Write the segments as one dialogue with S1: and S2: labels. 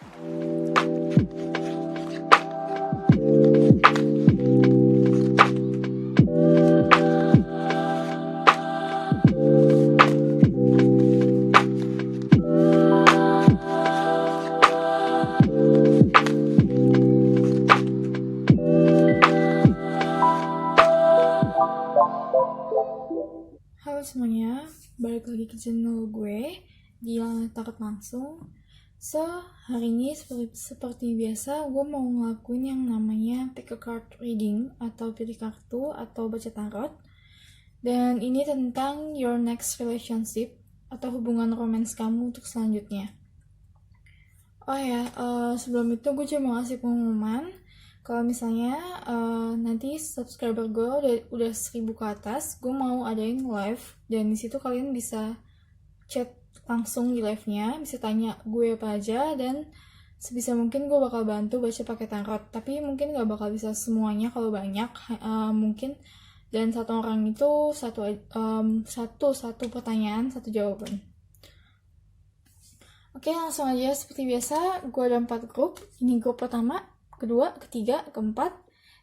S1: Halo semuanya, balik lagi ke channel gue di Takut Langsung. So, hari ini seperti biasa gue mau ngelakuin yang namanya pick a card reading atau pilih kartu atau baca tarot. Dan ini tentang your next relationship atau hubungan romance kamu untuk selanjutnya. Oh ya, sebelum itu gue cuma mau ngasih pengumuman. Kalau misalnya nanti subscriber gue udah 1000 ke atas, gue mau adain live dan di situ kalian bisa chat langsung di live-nya, bisa tanya gue apa aja dan sebisa mungkin gue bakal bantu baca pakai tarot. Tapi mungkin gak bakal bisa semuanya kalau banyak, mungkin dan satu orang itu satu pertanyaan, satu jawaban. Oke, langsung aja seperti biasa, gue ada 4 grup. Ini grup pertama, kedua, ketiga, keempat,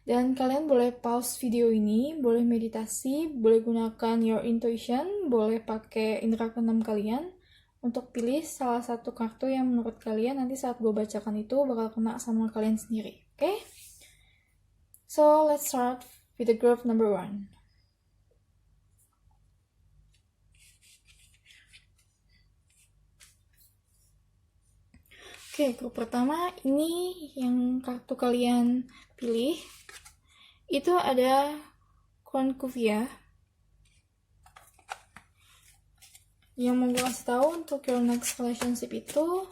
S1: dan kalian boleh pause video ini, boleh meditasi, boleh gunakan your intuition, boleh pakai indera keenam kalian untuk pilih salah satu kartu yang menurut kalian nanti saat gue bacakan itu bakal kena sama kalian sendiri. Okay? So let's start with the group number 1. Oke, grup pertama ini yang kartu kalian pilih itu ada Cornucopia. Yang mau gue kasih tahu untuk your next relationship itu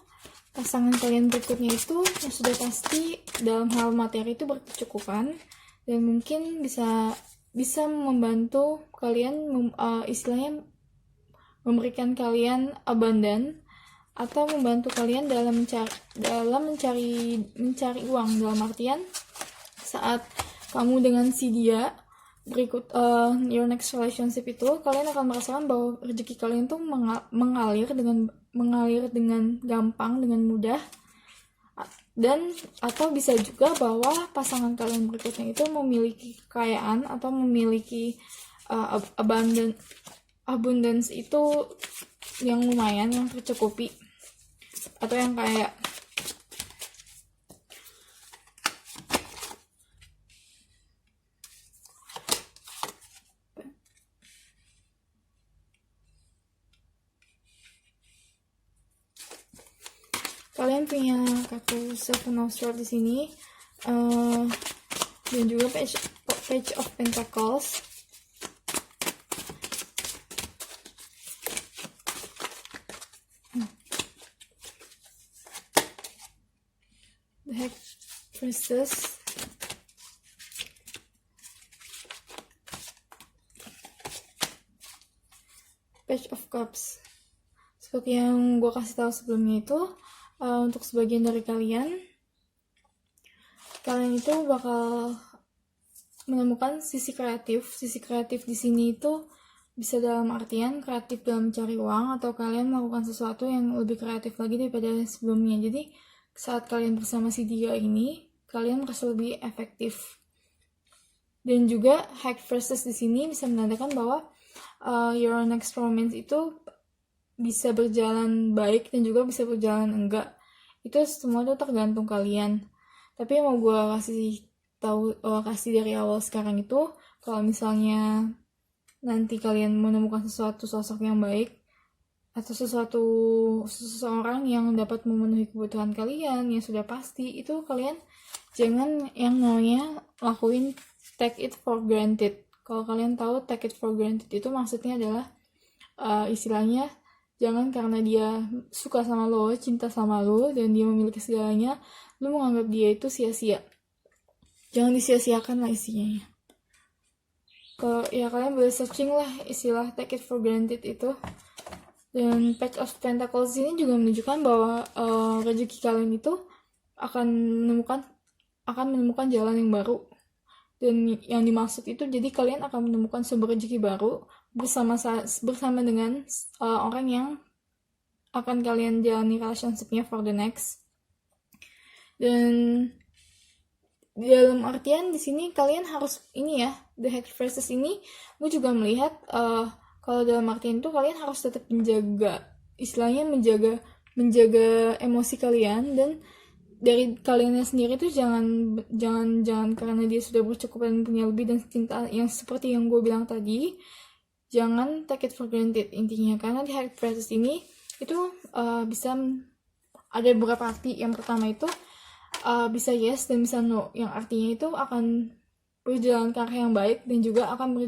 S1: pasangan kalian berikutnya itu yang sudah pasti dalam hal materi itu berkecukupan dan mungkin bisa membantu kalian istilahnya memberikan kalian abundant atau membantu kalian dalam mencari uang, dalam artian saat kamu dengan si dia berikut your next relationship itu kalian akan merasakan bahwa rezeki kalian tuh mengalir dengan gampang, dengan mudah, dan atau bisa juga bahwa pasangan kalian berikutnya itu memiliki kekayaan atau memiliki abundance itu yang lumayan, yang tercukupi, atau yang kayak kalian punya kartu Seven of Swords di sini dan juga Page of Pentacles. The High Priestess, Page of Cups. Seperti yang gue kasih tahu sebelumnya itu, untuk sebagian dari kalian itu bakal menemukan sisi kreatif di sini itu bisa dalam artian kreatif dalam mencari uang, atau kalian melakukan sesuatu yang lebih kreatif lagi daripada sebelumnya. Jadi saat kalian bersama si dia ini, kalian merasa lebih efektif. Dan juga High Priestess di sini bisa menandakan bahwa your next romance itu bisa berjalan baik dan juga bisa berjalan enggak. Itu semua itu tergantung kalian. Tapi yang mau gue kasih dari awal sekarang itu, kalau misalnya nanti kalian menemukan sosok yang baik atau seseorang yang dapat memenuhi kebutuhan kalian yang sudah pasti, itu kalian jangan yang namanya lakuin take it for granted. Kalau kalian tahu take it for granted itu maksudnya adalah istilahnya jangan karena dia suka sama lo, cinta sama lo, dan dia memiliki segalanya, lo menganggap dia itu sia-sia. Jangan disia-siakan lah istilahnya. Kalau ya kalian boleh searching lah istilah take it for granted itu. Dan Page of Pentacles ini juga menunjukkan bahwa rezeki kalian itu akan menemukan jalan yang baru. Dan yang dimaksud itu jadi kalian akan menemukan sumber rezeki baru bersama dengan orang yang akan kalian jalani relationship-nya for the next. Dan dalam artian di sini kalian harus ini ya, the head phrases ini gue juga melihat kalau dalam artian itu kalian harus tetap menjaga, istilahnya menjaga emosi kalian, dan dari kalian sendiri tuh jangan karena dia sudah bercukup dan punya lebih dan cinta yang seperti yang gue bilang tadi, jangan take it for granted intinya. Karena di head phrases ini itu bisa ada beberapa arti. Yang pertama itu bisa yes dan bisa no, yang artinya itu akan berjalan ke arah yang baik dan juga akan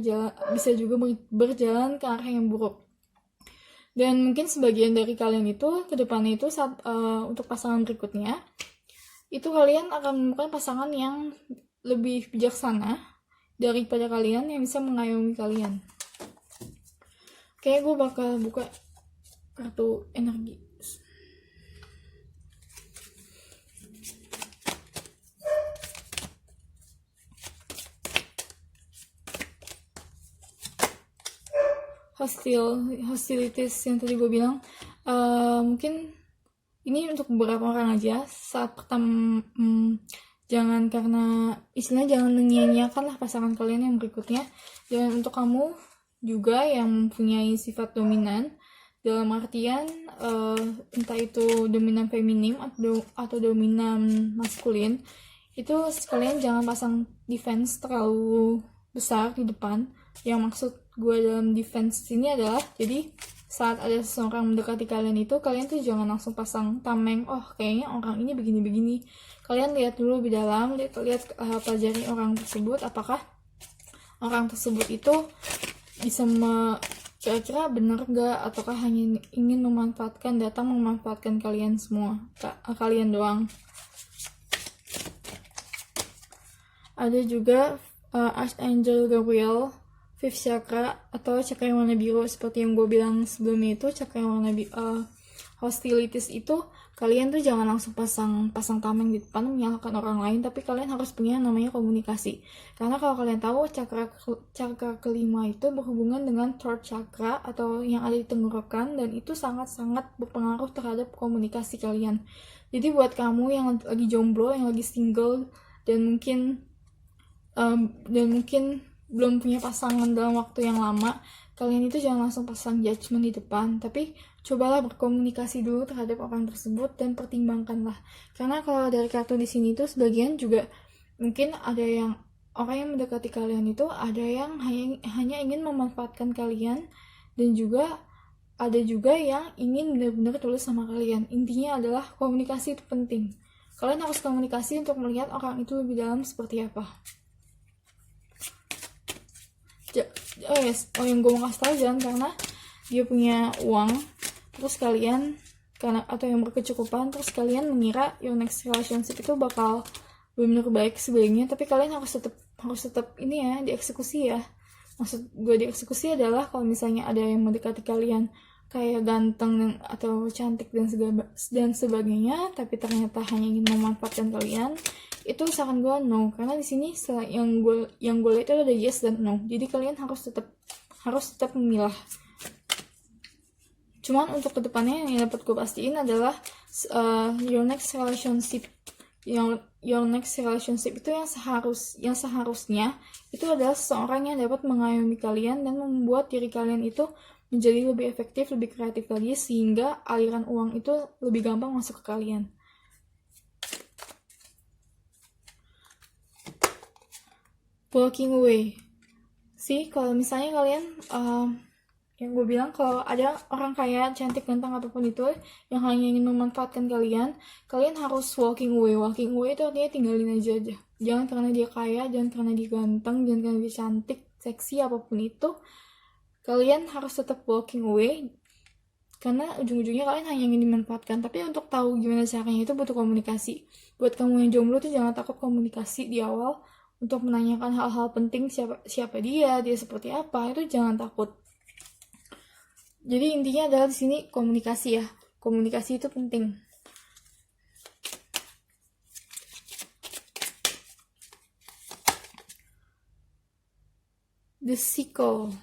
S1: bisa juga berjalan ke arah yang buruk. Dan mungkin sebagian dari kalian itu ke depannya itu saat untuk pasangan berikutnya itu kalian akan menemukan pasangan yang lebih bijaksana daripada kalian, yang bisa mengayomi kalian. Oke, gue bakal buka kartu energi. Hostilities yang tadi gue bilang, mungkin ini untuk beberapa orang aja. Saat pertama jangan karena istilahnya jangan menyia-nyiakan lah pasangan kalian yang berikutnya. Dan untuk kamu juga yang mempunyai sifat dominan, dalam artian entah itu dominan feminim atau dominan maskulin, itu sekalian jangan pasang defense terlalu besar di depan. Yang maksud gue dalam defense ini adalah, jadi saat ada seseorang mendekati kalian itu, kalian tuh jangan langsung pasang tameng, oh kayaknya orang ini begini-begini. Kalian lihat dulu lebih dalam, lihat pelajari orang tersebut, apakah orang tersebut itu bisa kira-kira benar gak, ataukah hanya ingin datang memanfaatkan kalian semua, kalian doang. Ada juga Archangel Gabriel, fifth chakra atau chakra yang warna biru. Seperti yang gue bilang sebelumnya itu, chakra yang warna hostilities itu, kalian tuh jangan langsung pasang tameng di depan menyalahkan orang lain, tapi kalian harus punya namanya komunikasi. Karena kalau kalian tahu, chakra kelima itu berhubungan dengan third chakra atau yang ada di tenggorokan, dan itu sangat-sangat berpengaruh terhadap komunikasi kalian. Jadi buat kamu yang lagi jomblo, yang lagi single, dan mungkin belum punya pasangan dalam waktu yang lama, kalian itu jangan langsung pasang judgement di depan, tapi cobalah berkomunikasi dulu terhadap orang tersebut dan pertimbangkanlah. Karena kalau dari kartu di sini itu sebagian juga mungkin ada yang orang yang mendekati kalian itu ada yang hanya ingin memanfaatkan kalian, dan juga ada juga yang ingin benar-benar tulus sama kalian. Intinya adalah komunikasi itu penting. Kalian harus komunikasi untuk melihat orang itu lebih dalam seperti apa. Yang gue mau kasih tau, jangan karena dia punya uang terus kalian atau yang berkecukupan terus kalian mengira your next relationship itu bakal benar-benar baik sebaliknya, tapi kalian harus tetap ini ya, dieksekusi ya. Maksud gue dieksekusi adalah kalau misalnya ada yang mendekati kalian kayak ganteng atau cantik dan sebagainya, tapi ternyata hanya ingin memanfaatkan kalian, itu saran gue no. Karena di sini yang gue lihat itu ada yes dan no, jadi kalian harus tetap memilah. Cuman untuk kedepannya yang dapat gue pastiin adalah your next relationship itu yang seharusnya itu adalah seseorang yang dapat mengayomi kalian dan membuat diri kalian itu menjadi lebih efektif, lebih kreatif lagi, sehingga aliran uang itu lebih gampang masuk ke kalian. Walking away. Kalau misalnya kalian yang gue bilang, kalau ada orang kaya, cantik, ganteng, apapun itu yang hanya ingin memanfaatkan kalian harus walking away. Walking away itu artinya tinggalin aja. Jangan karena dia kaya, jangan karena dia ganteng, jangan karena dia cantik, seksi, apapun itu, kalian harus tetap walking away. Karena ujung-ujungnya kalian hanya ingin dimanfaatkan. Tapi untuk tahu gimana caranya itu butuh komunikasi. Buat kamu yang jomblo tuh jangan takut komunikasi di awal untuk menanyakan hal-hal penting, siapa dia seperti apa, itu jangan takut. Jadi intinya adalah di sini komunikasi ya. Komunikasi itu penting. The Sickle.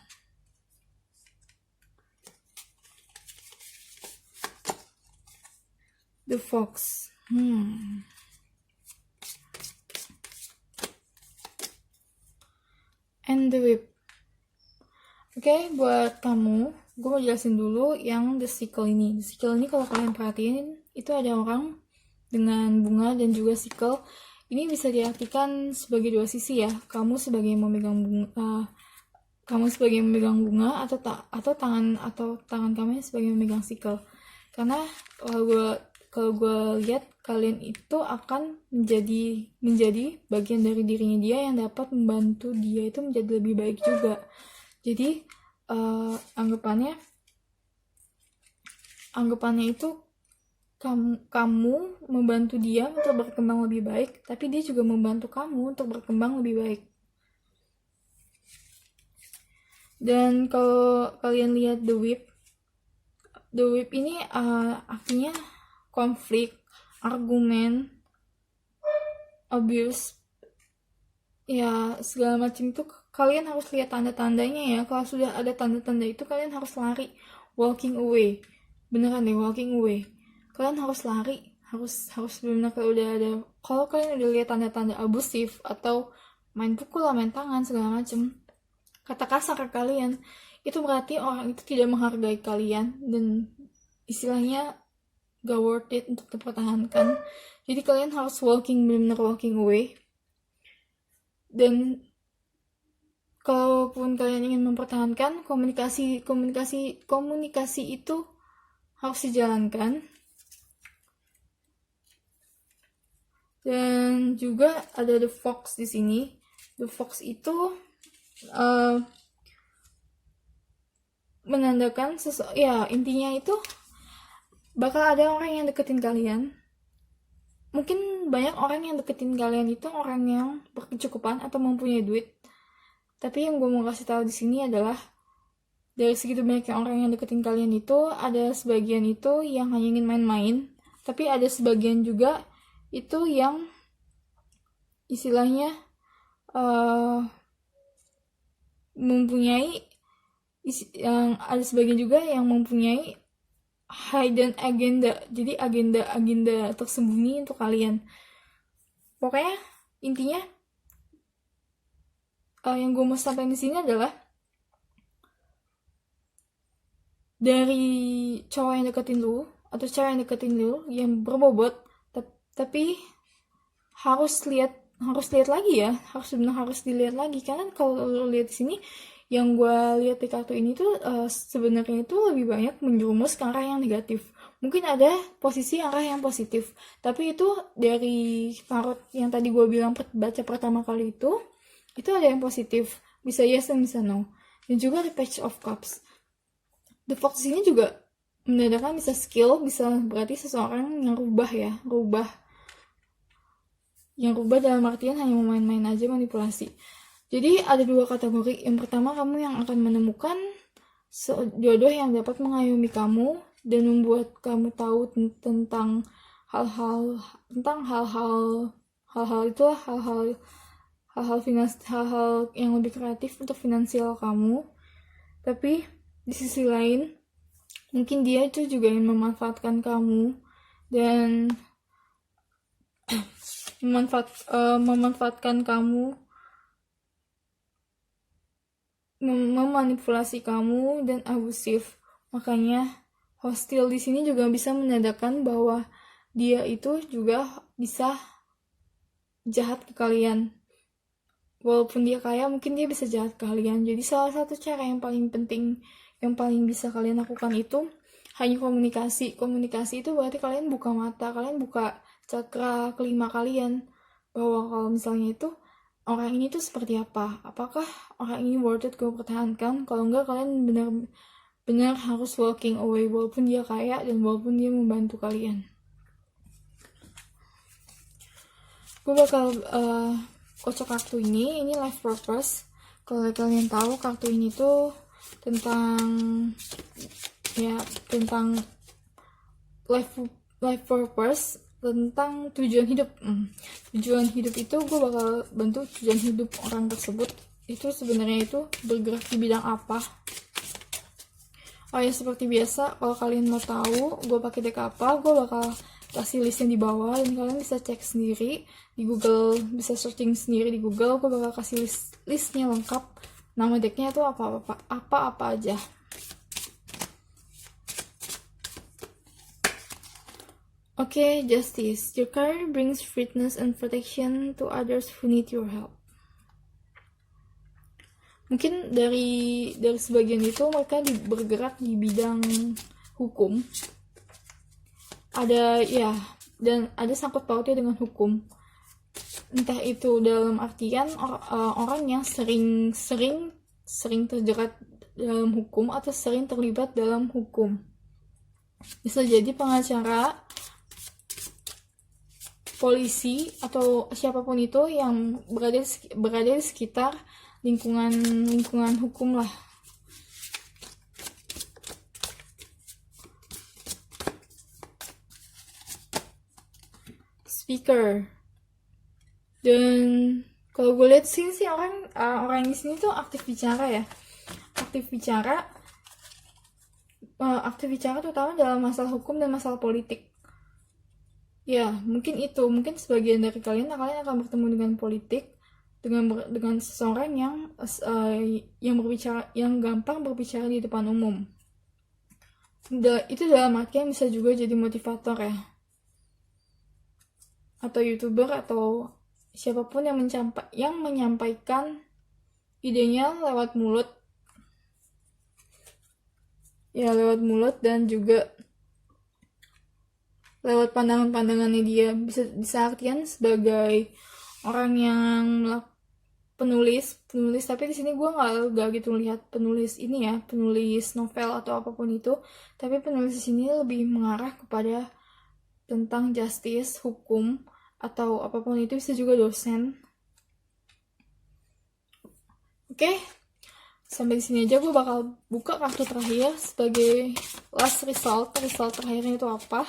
S1: The Fox. The Whip. Oke, buat kamu, gue mau jelasin dulu yang The Sickle ini. The Sickle ini kalau kalian perhatiin, itu ada orang dengan bunga dan juga sickle. Ini bisa diartikan sebagai dua sisi ya. Kamu sebagai yang memegang bunga, atau tangan kamu sebagai memegang sickle. Karena kalau gue lihat kalian itu akan menjadi bagian dari dirinya dia yang dapat membantu dia itu menjadi lebih baik juga. Jadi anggapannya itu kamu membantu dia untuk berkembang lebih baik, tapi dia juga membantu kamu untuk berkembang lebih baik. Dan kalau kalian lihat The Whip ini artinya konflik, argumen, abuse, ya segala macam itu kalian harus lihat tanda-tandanya ya. Kalau sudah ada tanda-tanda itu kalian harus lari, walking away. Beneran deh, walking away. Kalian harus lari, harus benar-benar kalau kalian udah lihat tanda-tanda abusif atau main pukul, main tangan segala macam, kata kasar ke kalian, itu berarti orang itu tidak menghargai kalian dan istilahnya gak worth it untuk dipertahankan. Jadi kalian harus benar-benar walking away. Dan kalaupun kalian ingin mempertahankan, komunikasi itu harus dijalankan. Dan juga ada The Fox di sini. The Fox itu menandakan ya intinya itu bakal ada orang yang deketin kalian. Mungkin banyak orang yang deketin kalian itu orang yang berkecukupan atau mempunyai duit. Tapi yang gue mau kasih tahu di sini adalah dari segitu banyak orang yang deketin kalian itu, ada sebagian itu yang hanya ingin main-main, tapi ada sebagian juga itu yang istilahnya ada sebagian juga yang mempunyai hidden agenda. Jadi agenda tersembunyi untuk kalian. Pokoknya intinya yang gue mau sampaikan di sini adalah dari cowok yang deketin lu atau cewek yang deketin lu yang berbobot, tapi harus lihat lagi ya, harus dilihat lagi. Karena kalau lu lihat di sini, yang gue lihat di kartu ini tuh sebenarnya itu lebih banyak menjerumus ke arah yang negatif. Mungkin ada posisi arah yang positif, tapi itu dari tarot yang tadi gue bilang baca pertama kali itu ada yang positif, bisa yes dan bisa no. Dan juga ada Page of Cups. The Fox ini juga menandakan bisa skill, bisa berarti seseorang yang rubah dalam artian hanya main-main aja, manipulasi. Jadi ada dua kategori. Yang pertama, kamu yang akan menemukan jodoh yang dapat mengayomi kamu dan membuat kamu tahu tentang hal-hal yang lebih kreatif untuk finansial kamu. Tapi di sisi lain, mungkin dia itu juga ingin memanfaatkan kamu dan memanfaatkan kamu, memanipulasi kamu dan abusif. Makanya hostile di sini juga bisa menandakan bahwa dia itu juga bisa jahat ke kalian. Walaupun dia kaya, mungkin dia bisa jahat ke kalian. Jadi salah satu cara yang paling penting, yang paling bisa kalian lakukan itu hanya komunikasi. Komunikasi itu berarti kalian buka mata, kalian buka cakra kelima kalian, bahwa kalau misalnya itu orang ini tuh seperti apa, apakah orang ini worth it gue pertahankan. Kalau enggak, kalian benar harus walking away, walaupun dia kaya dan walaupun dia membantu kalian. Gue bakal kocok kartu ini life purpose. Kalau kalian tahu, kartu ini tuh tentang life purpose, tentang tujuan hidup. Tujuan hidup itu gue bakal bantu tujuan hidup orang tersebut itu sebenarnya itu bergerak di bidang apa. Oh ya, seperti biasa, kalau kalian mau tahu gue pakai deck apa, gue bakal kasih listnya di bawah dan kalian bisa cek sendiri di Google, bisa searching sendiri di Google. Gue bakal kasih listnya lengkap Nama decknya itu apa aja. Okay, justice. Your card brings fitness and protection to others who need your help. Mungkin dari sebagian itu mereka bergerak di bidang hukum. Dan ada sangkut pautnya dengan hukum. Entah itu dalam artian orang yang sering terjerat dalam hukum atau sering terlibat dalam hukum. Bisa jadi pengacara, polisi, atau siapapun itu yang berada di sekitar lingkungan hukum lah. Speaker. Dan kalau gue lihat sih orang di sini tuh aktif bicara terutama dalam masalah hukum dan masalah politik. Ya, mungkin sebagian dari kalian akan bertemu dengan politik, dengan seseorang yang gampang berbicara di depan umum. Itu dalam artian bisa juga jadi motivator ya, atau YouTuber, atau siapapun yang menyampaikan idenya lewat mulut dan juga lewat pandangannya dia. Bisa artian sebagai orang yang penulis, tapi di sini gue nggak gitu lihat penulis novel atau apapun itu, tapi penulis di sini lebih mengarah kepada tentang justice, hukum, atau apapun itu. Bisa juga dosen. Oke. Sampai di sini aja. Gue bakal buka kartu terakhir sebagai last result terakhirnya itu apa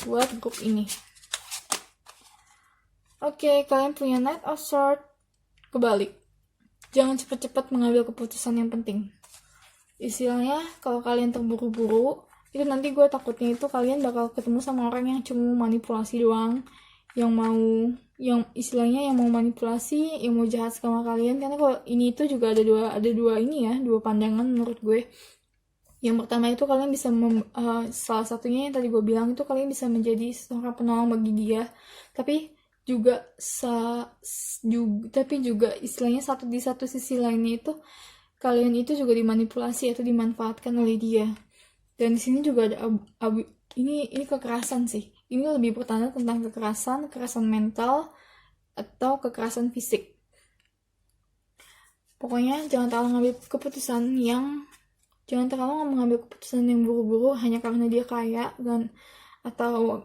S1: buat grup ini. Oke, kalian punya Knight of Swords kebalik. Jangan cepat-cepat mengambil keputusan yang penting. Istilahnya, kalau kalian terburu-buru, itu nanti gue takutnya itu kalian bakal ketemu sama orang yang cuma manipulasi doang, yang mau manipulasi, yang mau jahat sama kalian. Karena kalau ini itu juga ada dua pandangan menurut gue. Yang pertama itu kalian bisa salah satunya yang tadi gue bilang itu kalian bisa menjadi seorang penolong bagi dia, tapi juga istilahnya di satu sisi lainnya itu kalian itu juga dimanipulasi atau dimanfaatkan oleh dia. Dan di sini juga ada ini kekerasan sih. Ini lebih bertanda tentang kekerasan mental atau kekerasan fisik. Pokoknya jangan terlalu mengambil keputusan yang buru-buru hanya karena dia kaya atau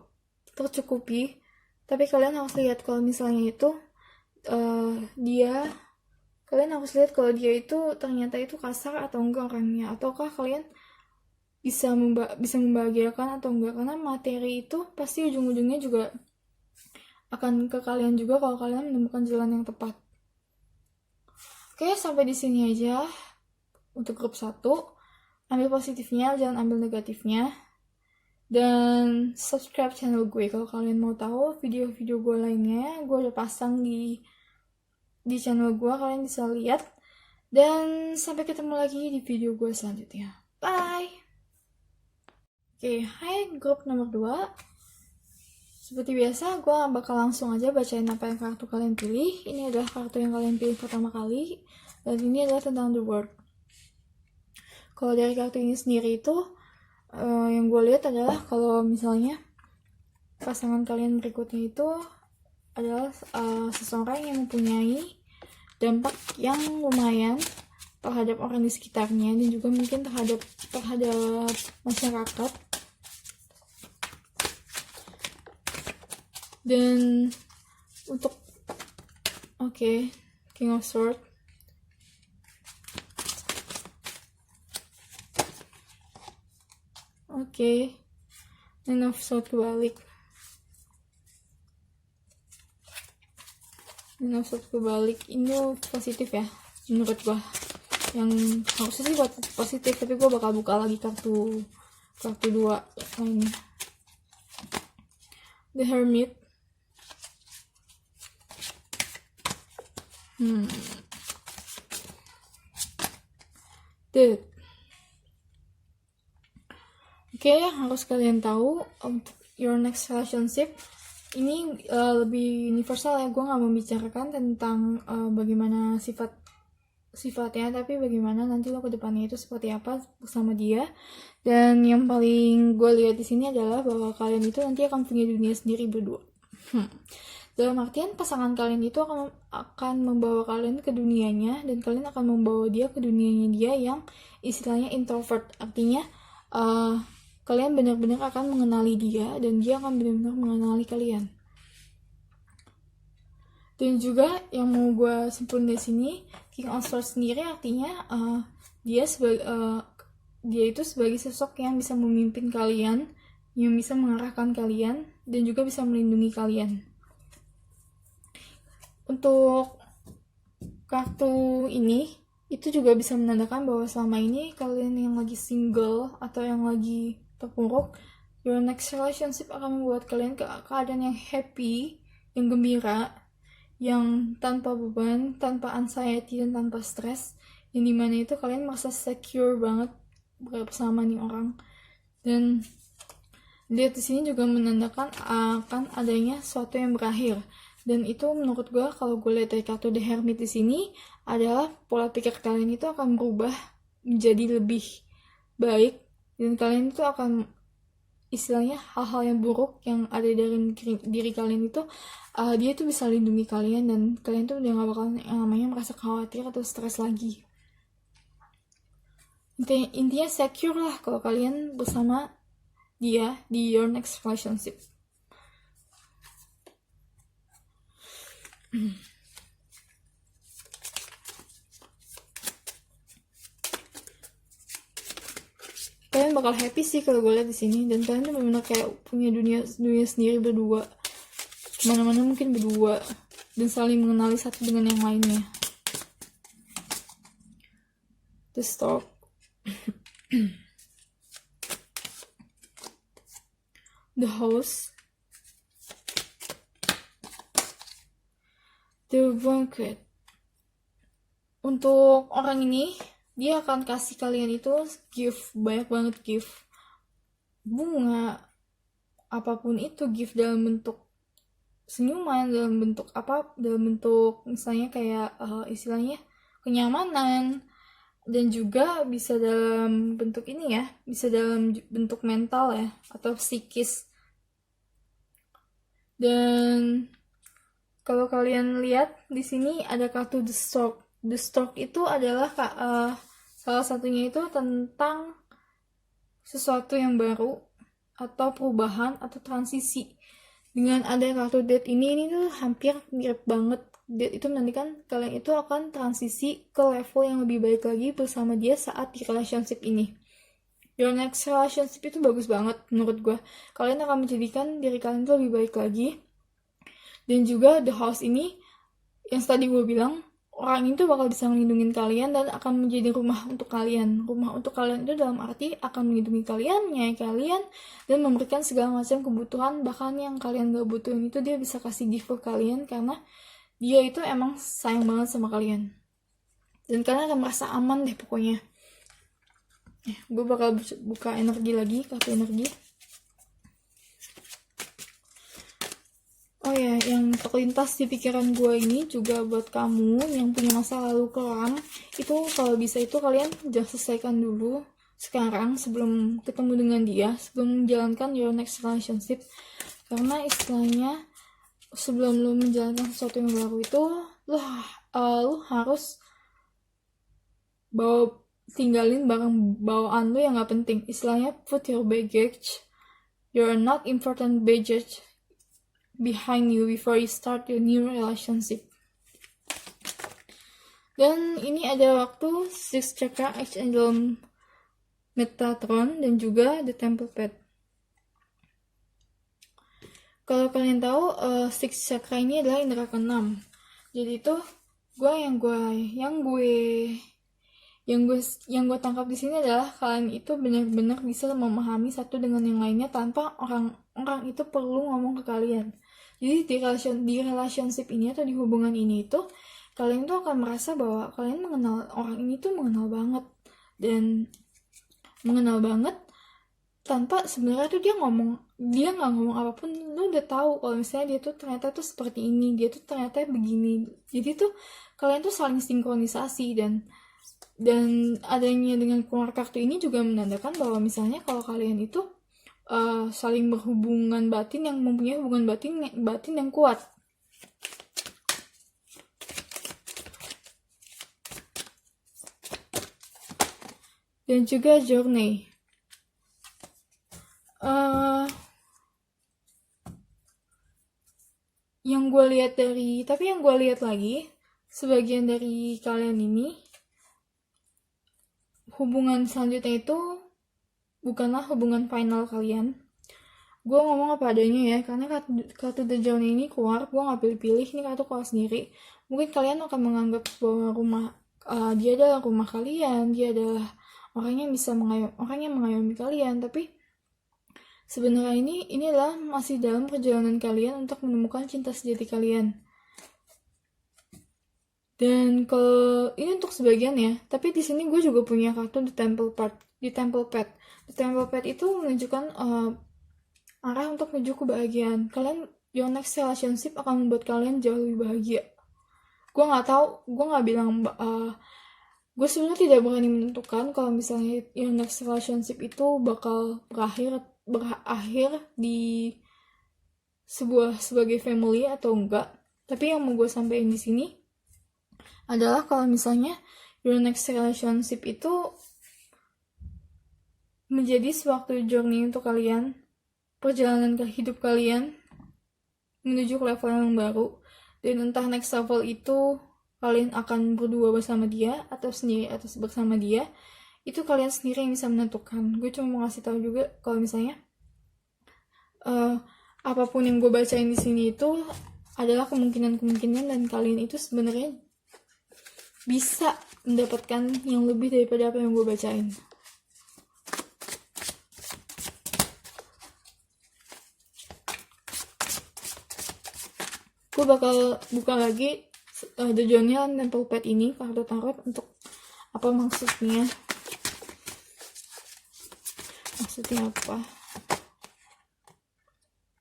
S1: tercukupi. Tapi kalian harus lihat kalau misalnya itu kalian harus lihat kalau dia itu ternyata itu kasar atau enggak orangnya, ataukah kalian bisa membahagiakan atau enggak. Karena materi itu pasti ujung-ujungnya juga akan ke kalian juga kalau kalian menemukan jalan yang tepat. Oke, sampai di sini aja untuk grup 1. Ambil positifnya, jangan ambil negatifnya. Dan subscribe channel gue kalau kalian mau tahu video-video gue lainnya. Gue udah pasang di channel gue, kalian bisa lihat. Dan sampai ketemu lagi di video gue selanjutnya. Bye. Oke, hai grup nomor 2. Seperti biasa, gue bakal langsung aja bacain apa yang kartu kalian pilih. Ini adalah kartu yang kalian pilih pertama kali, dan ini adalah tentang the world. Kalau dari kartu ini sendiri itu yang gue lihat adalah kalau misalnya pasangan kalian berikutnya itu adalah seseorang yang mempunyai dampak yang lumayan terhadap orang di sekitarnya dan juga mungkin terhadap masyarakat. Dan untuk King of Swords. Nine of Swords kebalik. Ini positif ya menurut gua. Yang harusnya sih buat positif, tapi gua bakal buka lagi kartu 2 lainnya. The Hermit. date. Oke, yang harus kalian tahu untuk your next relationship ini lebih universal ya. Gue nggak membicarakan tentang bagaimana sifatnya, tapi bagaimana nanti lo ke depannya itu seperti apa bersama dia. Dan yang paling gue lihat di sini adalah bahwa kalian itu nanti akan punya dunia sendiri berdua. Dalam artian pasangan kalian itu akan membawa kalian ke dunianya, dan kalian akan membawa dia ke dunianya dia yang istilahnya introvert. Artinya kalian benar-benar akan mengenali dia, dan dia akan benar-benar mengenali kalian. Dan juga yang mau gue simpulin di sini, King of Swords sendiri artinya dia itu sebagai sosok yang bisa memimpin kalian, yang bisa mengarahkan kalian, dan juga bisa melindungi kalian. Untuk kartu ini itu juga bisa menandakan bahwa selama ini kalian yang lagi single atau yang lagi terpuruk, your next relationship akan membuat kalian ke keadaan yang happy, yang gembira, yang tanpa beban, tanpa anxiety, dan tanpa stres, yang dimana itu kalian merasa secure banget bersama nih orang. Dan lihat di sini juga menandakan akan adanya sesuatu yang berakhir. Dan itu menurut gue, kalau gue lihat dari kartu The Hermit di sini, adalah pola pikir kalian itu akan berubah menjadi lebih baik, dan kalian itu akan istilahnya hal-hal yang buruk yang ada dari diri kalian itu dia itu bisa lindungi kalian, dan kalian tuh udah gak bakal yang namanya merasa khawatir atau stres lagi. Intinya secure lah kalau kalian bersama dia di your next relationship. Kalian bakal happy sih kalau gue lihat di sini, dan kalian tuh benar-benar kayak punya dunia sendiri berdua, kemana-mana mungkin berdua, dan saling mengenali satu dengan yang lainnya. The Stork. The House. The Banquet. Untuk orang ini, dia akan kasih kalian itu gift, banyak banget gift, bunga, apapun itu, gift dalam bentuk senyuman, dalam bentuk apa, dalam bentuk misalnya kayak istilahnya kenyamanan, dan juga bisa dalam bentuk ini ya, bisa dalam bentuk mental ya, atau psikis. Dan kalau kalian lihat di sini ada kartu The Stork. The Stork itu adalah salah satunya itu tentang sesuatu yang baru atau perubahan atau transisi. Dengan ada kartu Date ini tuh hampir mirip banget. Date itu menandakan kalian itu akan transisi ke level yang lebih baik lagi bersama dia saat di relationship ini. Your next relationship itu bagus banget menurut gue. Kalian akan menjadikan diri kalian itu lebih baik lagi. Dan juga The House ini, yang tadi gue bilang, orang itu bakal bisa melindungi kalian dan akan menjadi rumah untuk kalian. Rumah untuk kalian itu dalam arti akan melindungi kalian, menyayangi kalian, dan memberikan segala macam kebutuhan. Bahkan yang kalian gak butuhin itu dia bisa kasih gift ke kalian, karena dia itu emang sayang banget sama kalian. Dan kalian akan merasa aman deh pokoknya. Gue bakal buka energi lagi, kartu energi. Oh ya, yang terlintas di pikiran gue ini juga buat kamu yang punya masa lalu kelam, itu kalau bisa itu kalian jangan selesaikan dulu sekarang sebelum ketemu dengan dia, sebelum menjalankan your next relationship. Karena istilahnya sebelum lo menjalankan sesuatu yang baru itu, lo harus tinggalin barang bawaan lo yang gak penting. Istilahnya put your baggage, your not important baggage behind you before you start your new relationship. Dan ini ada waktu Six Chakra, Archangel Metatron, dan juga The Temple Pet. Kalau kalian tahu, Six Chakra ini adalah indera keenam. Jadi itu yang gue tangkap di sini adalah kalian itu benar-benar bisa memahami satu dengan yang lainnya tanpa orang itu perlu ngomong ke kalian. Jadi di relationship ini atau di hubungan ini itu kalian tuh akan merasa bahwa kalian mengenal orang ini tuh mengenal banget, dan mengenal banget, tanpa sebenarnya tuh dia nggak ngomong apapun, lu udah tahu kalau misalnya dia tuh ternyata tuh seperti ini, dia tuh ternyata begini. Jadi tuh kalian tuh saling sinkronisasi, dan adanya dengan keluar kartu ini juga menandakan bahwa misalnya kalau kalian itu saling berhubungan batin, yang mempunyai hubungan batin yang kuat. Dan juga journey. Yang gue lihat lagi, sebagian dari kalian ini, hubungan selanjutnya itu bukanlah hubungan final kalian. Gue ngomong apa adanya ya, karena kartu The Journey ini keluar, gue gak pilih-pilih, ini kartu keluar sendiri. Mungkin kalian akan menganggap bahwa dia adalah rumah kalian, dia adalah orang yang mengayomi kalian, tapi sebenarnya ini adalah masih dalam perjalanan kalian untuk menemukan cinta sejati kalian. Dan kalau ini untuk sebagian ya, tapi di sini gue juga punya kartu The Temple Pet. The Temple Pet itu menunjukkan arah untuk menuju kebahagiaan. Your next relationship akan membuat kalian jauh lebih bahagia. Gue nggak bilang, gue sebenarnya tidak berani menentukan kalau misalnya your next relationship itu bakal berakhir di sebagai family atau enggak. Tapi yang mau gue sampaikan di sini adalah kalau misalnya your next relationship itu menjadi suatu journey untuk kalian, perjalanan ke hidup kalian menuju ke level yang baru, dan entah next level itu kalian akan berdua bersama dia atau sendiri atau bersama dia, itu kalian sendiri yang bisa menentukan. Gue cuma mau ngasih tahu juga kalau misalnya apapun yang gue bacain di sini itu adalah kemungkinan, dan kalian itu sebenarnya bisa mendapatkan yang lebih daripada apa yang gue bacain. Gue bakal buka lagi The Journey and Temple Pet ini, kartu tarot, untuk apa maksudnya apa.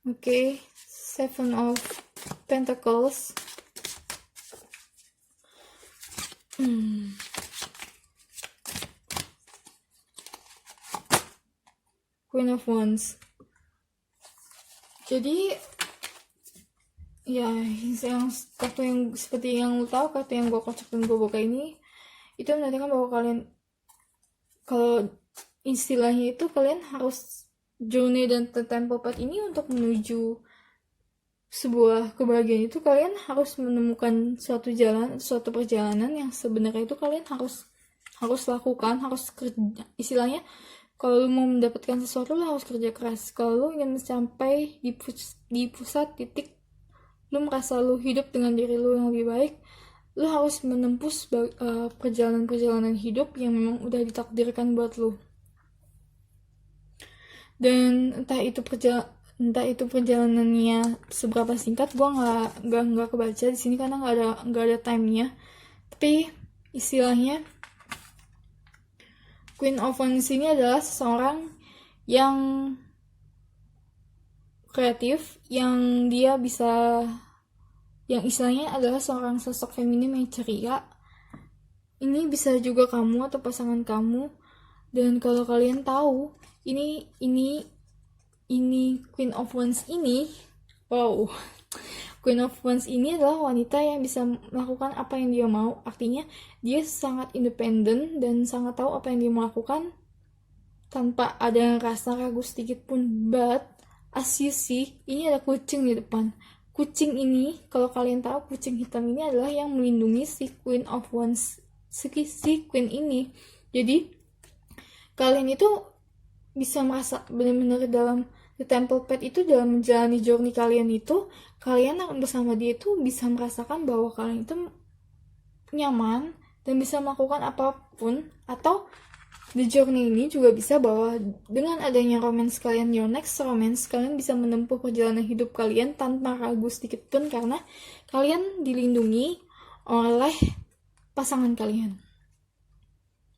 S1: Oke, Seven of Pentacles, Queen of Wands. Jadi ya, yang kartu yang seperti yang lo tahu, kartu yang gue kocok dan gue buka ini itu menandakan bahwa kalian, kalau istilahnya itu, kalian harus journey dan The Temple Pet ini untuk menuju sebuah kebahagiaan itu kalian harus menemukan suatu perjalanan yang sebenarnya itu kalian harus lakukan, harus kerja. Istilahnya kalau lo mau mendapatkan sesuatu, lo harus kerja keras. Kalau lo ingin mencapai di pusat titik lu merasa lu hidup dengan diri lu yang lebih baik, lu harus menempuh perjalanan hidup yang memang udah ditakdirkan buat lu. Dan entah itu perjalanannya seberapa singkat, gue nggak kebaca di sini karena nggak ada time-nya. Tapi istilahnya Queen of Wands ini adalah seseorang yang kreatif, yang istilahnya adalah seorang sosok feminim yang ceria. Ini bisa juga kamu atau pasangan kamu. Dan kalau kalian tahu ini Queen of Wands ini, wow, Queen of Wands ini adalah wanita yang bisa melakukan apa yang dia mau. Artinya dia sangat independen dan sangat tahu apa yang dia mau lakukan tanpa ada rasa ragu sedikit pun. But as you see, ini ada kucing di depan. Kucing ini, kalau kalian tahu, kucing hitam ini adalah yang melindungi si Queen of Wands, si Queen ini. Jadi kalian itu bisa merasa benar-benar dalam The Temple Pet itu, dalam menjalani journey kalian itu, kalian bersama dia itu bisa merasakan bahwa kalian itu nyaman dan bisa melakukan apapun. Atau The Journey ini juga bisa bahwa dengan adanya romance kalian, your next romance, kalian bisa menempuh perjalanan hidup kalian tanpa ragu sedikit pun, karena kalian dilindungi oleh pasangan kalian.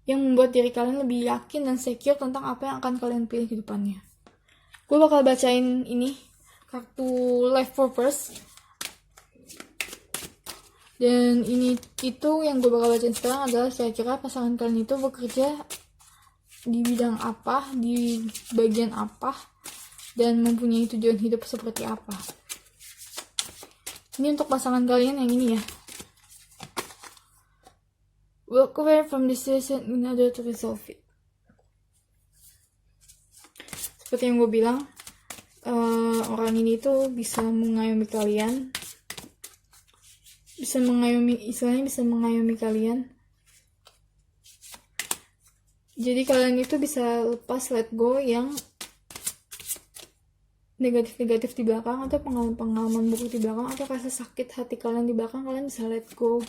S1: yang membuat diri kalian lebih yakin dan secure tentang apa yang akan kalian pilih di depannya. Gue bakal bacain ini, kartu Life Purpose. Dan itu yang gue bakal bacain sekarang adalah kira-kira pasangan kalian itu bekerja di bidang apa, di bagian apa, dan mempunyai tujuan hidup seperti apa. Ini untuk pasangan kalian yang ini ya. Walk away from this situation in order to resolve it. Seperti yang gue bilang, orang ini tuh bisa mengayomi kalian, istilahnya bisa mengayomi kalian. Jadi kalian itu bisa lepas, let go yang negatif-negatif di belakang, atau pengalaman-pengalaman buruk di belakang, atau rasa sakit hati kalian di belakang, kalian bisa let go.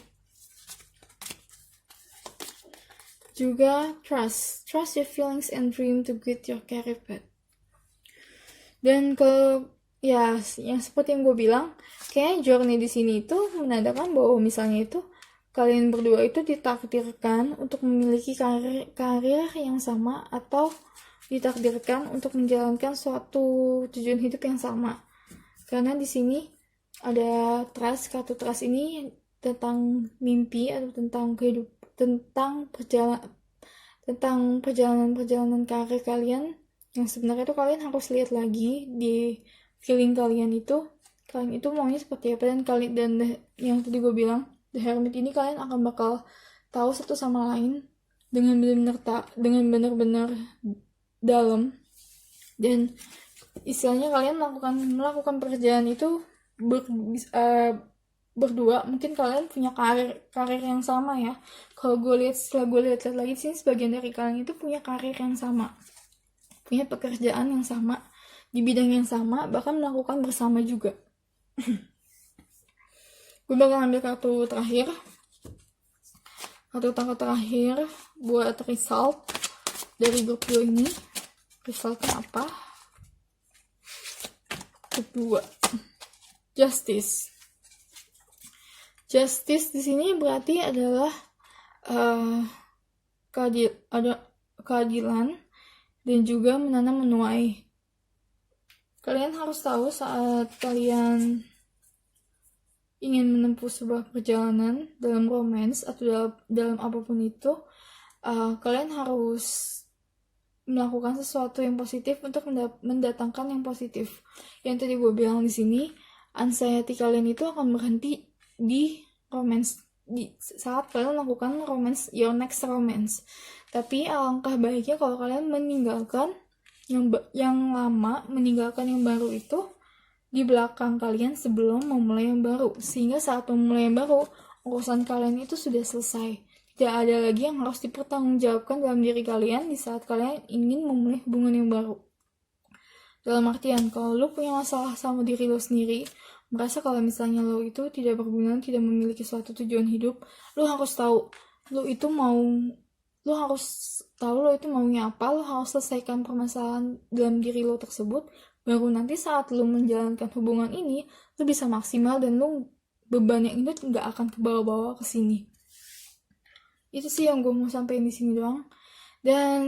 S1: Juga trust your feelings and dream to get your career path. Dan ya yang seperti yang gue bilang, kayak journey di sini itu menandakan bahwa misalnya itu kalian berdua itu ditakdirkan untuk memiliki karir yang sama, atau ditakdirkan untuk menjalankan suatu tujuan hidup yang sama. Karena di sini ada trust, kartu trust ini tentang mimpi atau tentang perjalanan karir kalian, yang sebenarnya itu kalian harus lihat lagi di feeling kalian itu maunya seperti apa. Dan yang tadi gue bilang, The Hermit ini kalian akan bakal tahu satu sama lain dengan benar-benar dalam. Dan istilahnya kalian melakukan pekerjaan itu berdua. Mungkin kalian punya karir yang sama ya. Kalau setelah gue lihat lagi di sini, sebagian dari kalian itu punya karir yang sama, punya pekerjaan yang sama, di bidang yang sama, bahkan melakukan bersama juga. Gue bakal ambil kartu terakhir buat result dari grup 2 ini. Resultnya apa? Kedua, Justice di sini berarti adalah keadilan dan juga menanam menuai. Kalian harus tahu saat kalian ingin menempuh sebuah perjalanan dalam romance atau dalam apapun itu, kalian harus melakukan sesuatu yang positif untuk mendatangkan yang positif. Yang tadi gue bilang di sini, anxiety kalian itu akan berhenti di romance di saat kalian melakukan your next romance. Tapi alangkah baiknya kalau kalian meninggalkan yang lama, meninggalkan yang baru itu di belakang kalian sebelum memulai yang baru, sehingga saat memulai yang baru, urusan kalian itu sudah selesai. Tidak ada lagi yang harus dipertanggungjawabkan dalam diri kalian di saat kalian ingin memulai hubungan yang baru. Dalam artian, kalau lo punya masalah sama diri lo sendiri, merasa kalau misalnya lo itu tidak berguna, tidak memiliki suatu tujuan hidup, lo harus tahu lo itu maunya apa. Lo harus selesaikan permasalahan dalam diri lo tersebut, baru nanti saat lo menjalankan hubungan ini, lo bisa maksimal dan lo beban yang itu nggak akan kebawa-bawa ke sini. Itu sih yang gue mau sampaikan di sini doang. Dan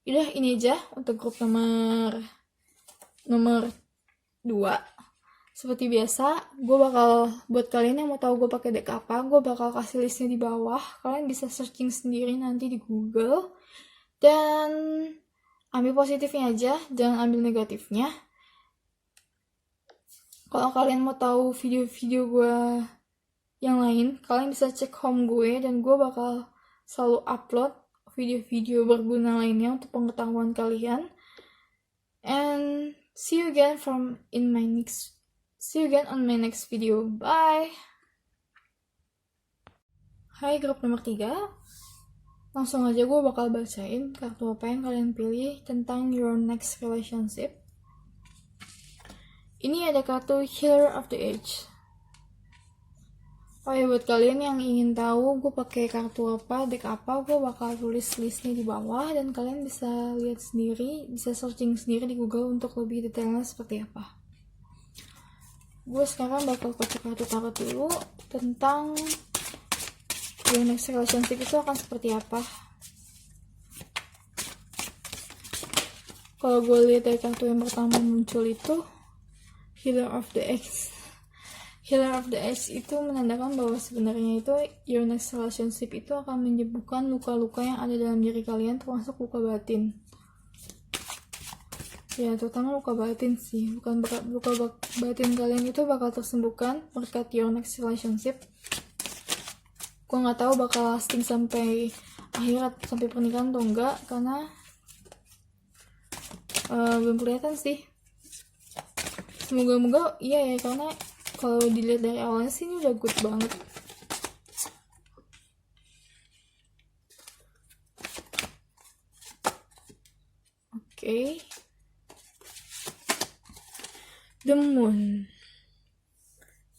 S1: udah, ini aja untuk grup nomor 2. Seperti biasa, gue bakal, buat kalian yang mau tahu gue pakai deck apa, gue bakal kasih listnya di bawah. Kalian bisa searching sendiri nanti di Google. Dan ambil positifnya aja, jangan ambil negatifnya. Kalau kalian mau tahu video-video gue yang lain, kalian bisa cek home gue, dan gue bakal selalu upload video-video berguna lainnya untuk pengetahuan kalian. And see you again on my next video. Bye. Hai grup nomor 3. Langsung aja gue bakal bacain kartu apa yang kalian pilih tentang your next relationship. Ini ada kartu Healer of the Age. Oh ya, buat kalian yang ingin tahu gue pakai kartu apa, deck apa, gue bakal tulis listnya di bawah, dan kalian bisa lihat sendiri, bisa searching sendiri di Google untuk lebih detailnya seperti apa. Gue sekarang bakal kocok kartu tarot dulu tentang your next relationship itu akan seperti apa. Kalau gue lihat dari kartu yang pertama muncul itu Healer of the X. Healer of the X itu menandakan bahwa sebenarnya itu your next relationship itu akan menyembuhkan luka-luka yang ada dalam diri kalian, termasuk luka batin. Ya, terutama luka batin sih. Bukan luka batin kalian itu bakal tersembuhkan berkat your next relationship. Gue nggak tahu bakal lasting sampai akhir sampai pernikahan atau enggak, karena belum kelihatan sih. Semoga-moga iya ya, karena kalau dilihat dari awalnya sih ini udah good banget. Oke. The Moon.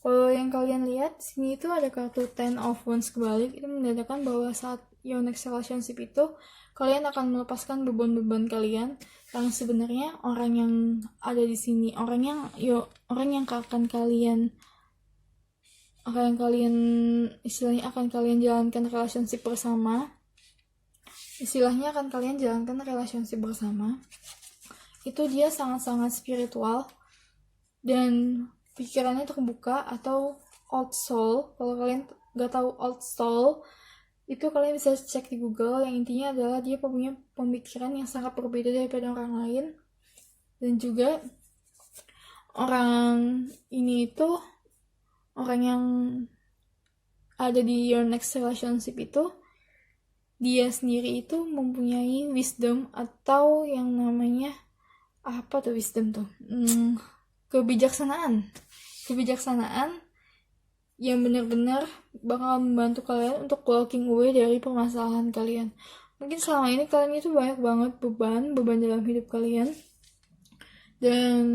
S1: Kalau yang kalian lihat sini itu ada kartu Ten of Wands kebalik, itu menandakan bahwa saat your next relationship itu kalian akan melepaskan beban-beban kalian, yang sebenarnya orang yang ada di sini, orang yang akan kalian istilahnya akan kalian jalankan relationship bersama. Itu dia sangat-sangat spiritual dan pikirannya terbuka, atau old soul. Kalau kalian gak tahu old soul, itu kalian bisa cek di Google. Yang intinya adalah dia punya pemikiran yang sangat berbeda daripada orang lain. Dan juga orang ini itu, orang yang ada di your next relationship itu, dia sendiri itu mempunyai wisdom, atau yang namanya apa tuh wisdom tuh? Kebijaksanaan yang benar-benar bakal membantu kalian untuk walking away dari permasalahan kalian. Mungkin selama ini kalian itu banyak banget beban dalam hidup kalian, dan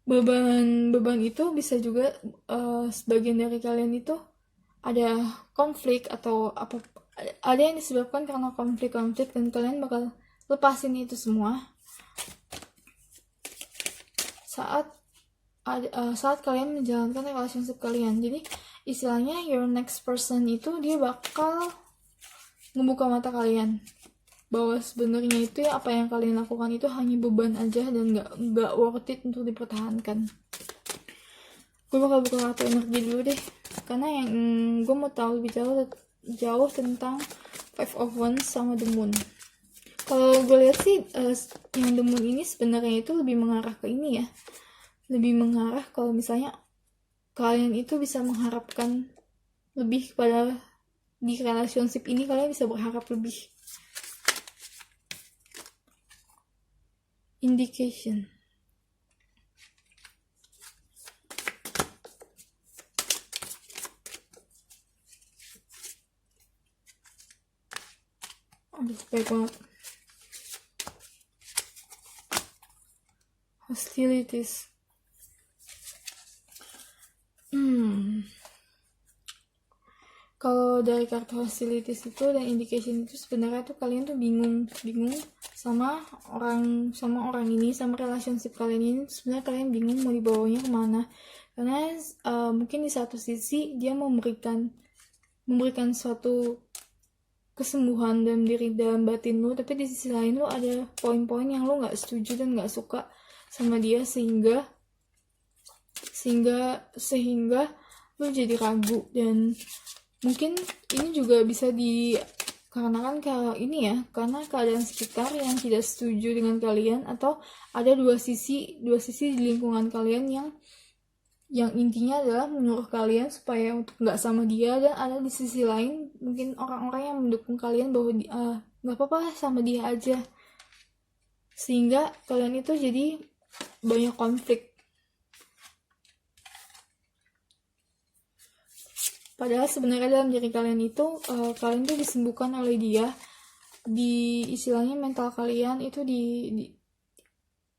S1: beban itu bisa juga sebagian dari kalian itu ada konflik atau apa, ada yang disebabkan karena konflik, dan kalian bakal lepasin itu semua saat kalian menjalankan relationship kalian. Jadi istilahnya your next person itu dia bakal membuka mata kalian bahwa sebenarnya itu ya, apa yang kalian lakukan itu hanya beban aja dan nggak worth it untuk dipertahankan. Gue bakal buka kartu energi dulu deh, karena yang gue mau tahu lebih jauh tentang Five of Wands sama The Moon. Kalau gue lihat sih yang The Moon ini sebenarnya itu lebih mengarah ke ini ya, lebih mengarah kalau misalnya kalian itu bisa mengharapkan lebih kepada di relationship ini, kalian bisa berharap lebih. Indication. Aduh, baik banget. Hostilities. Kalau dari kartu hostilities itu dan indication itu sebenarnya tuh kalian tuh bingung sama orang ini, sama relationship kalian ini. Sebenarnya kalian bingung mau dibawanya kemana, karena mungkin di satu sisi dia memberikan suatu kesembuhan dalam batin lu, tapi di sisi lain lu ada poin-poin yang lu nggak setuju dan nggak suka sama dia, sehingga lu jadi ragu. Dan mungkin ini juga bisa dikarenakan karena keadaan sekitar yang tidak setuju dengan kalian, atau ada dua sisi di lingkungan kalian yang intinya adalah menyuruh kalian supaya untuk nggak sama dia, dan ada di sisi lain mungkin orang-orang yang mendukung kalian bahwa nggak apa-apa sama dia aja, sehingga kalian itu jadi banyak konflik. Padahal sebenarnya dalam diri kalian itu kalian tuh disembuhkan oleh dia. Di istilahnya mental kalian itu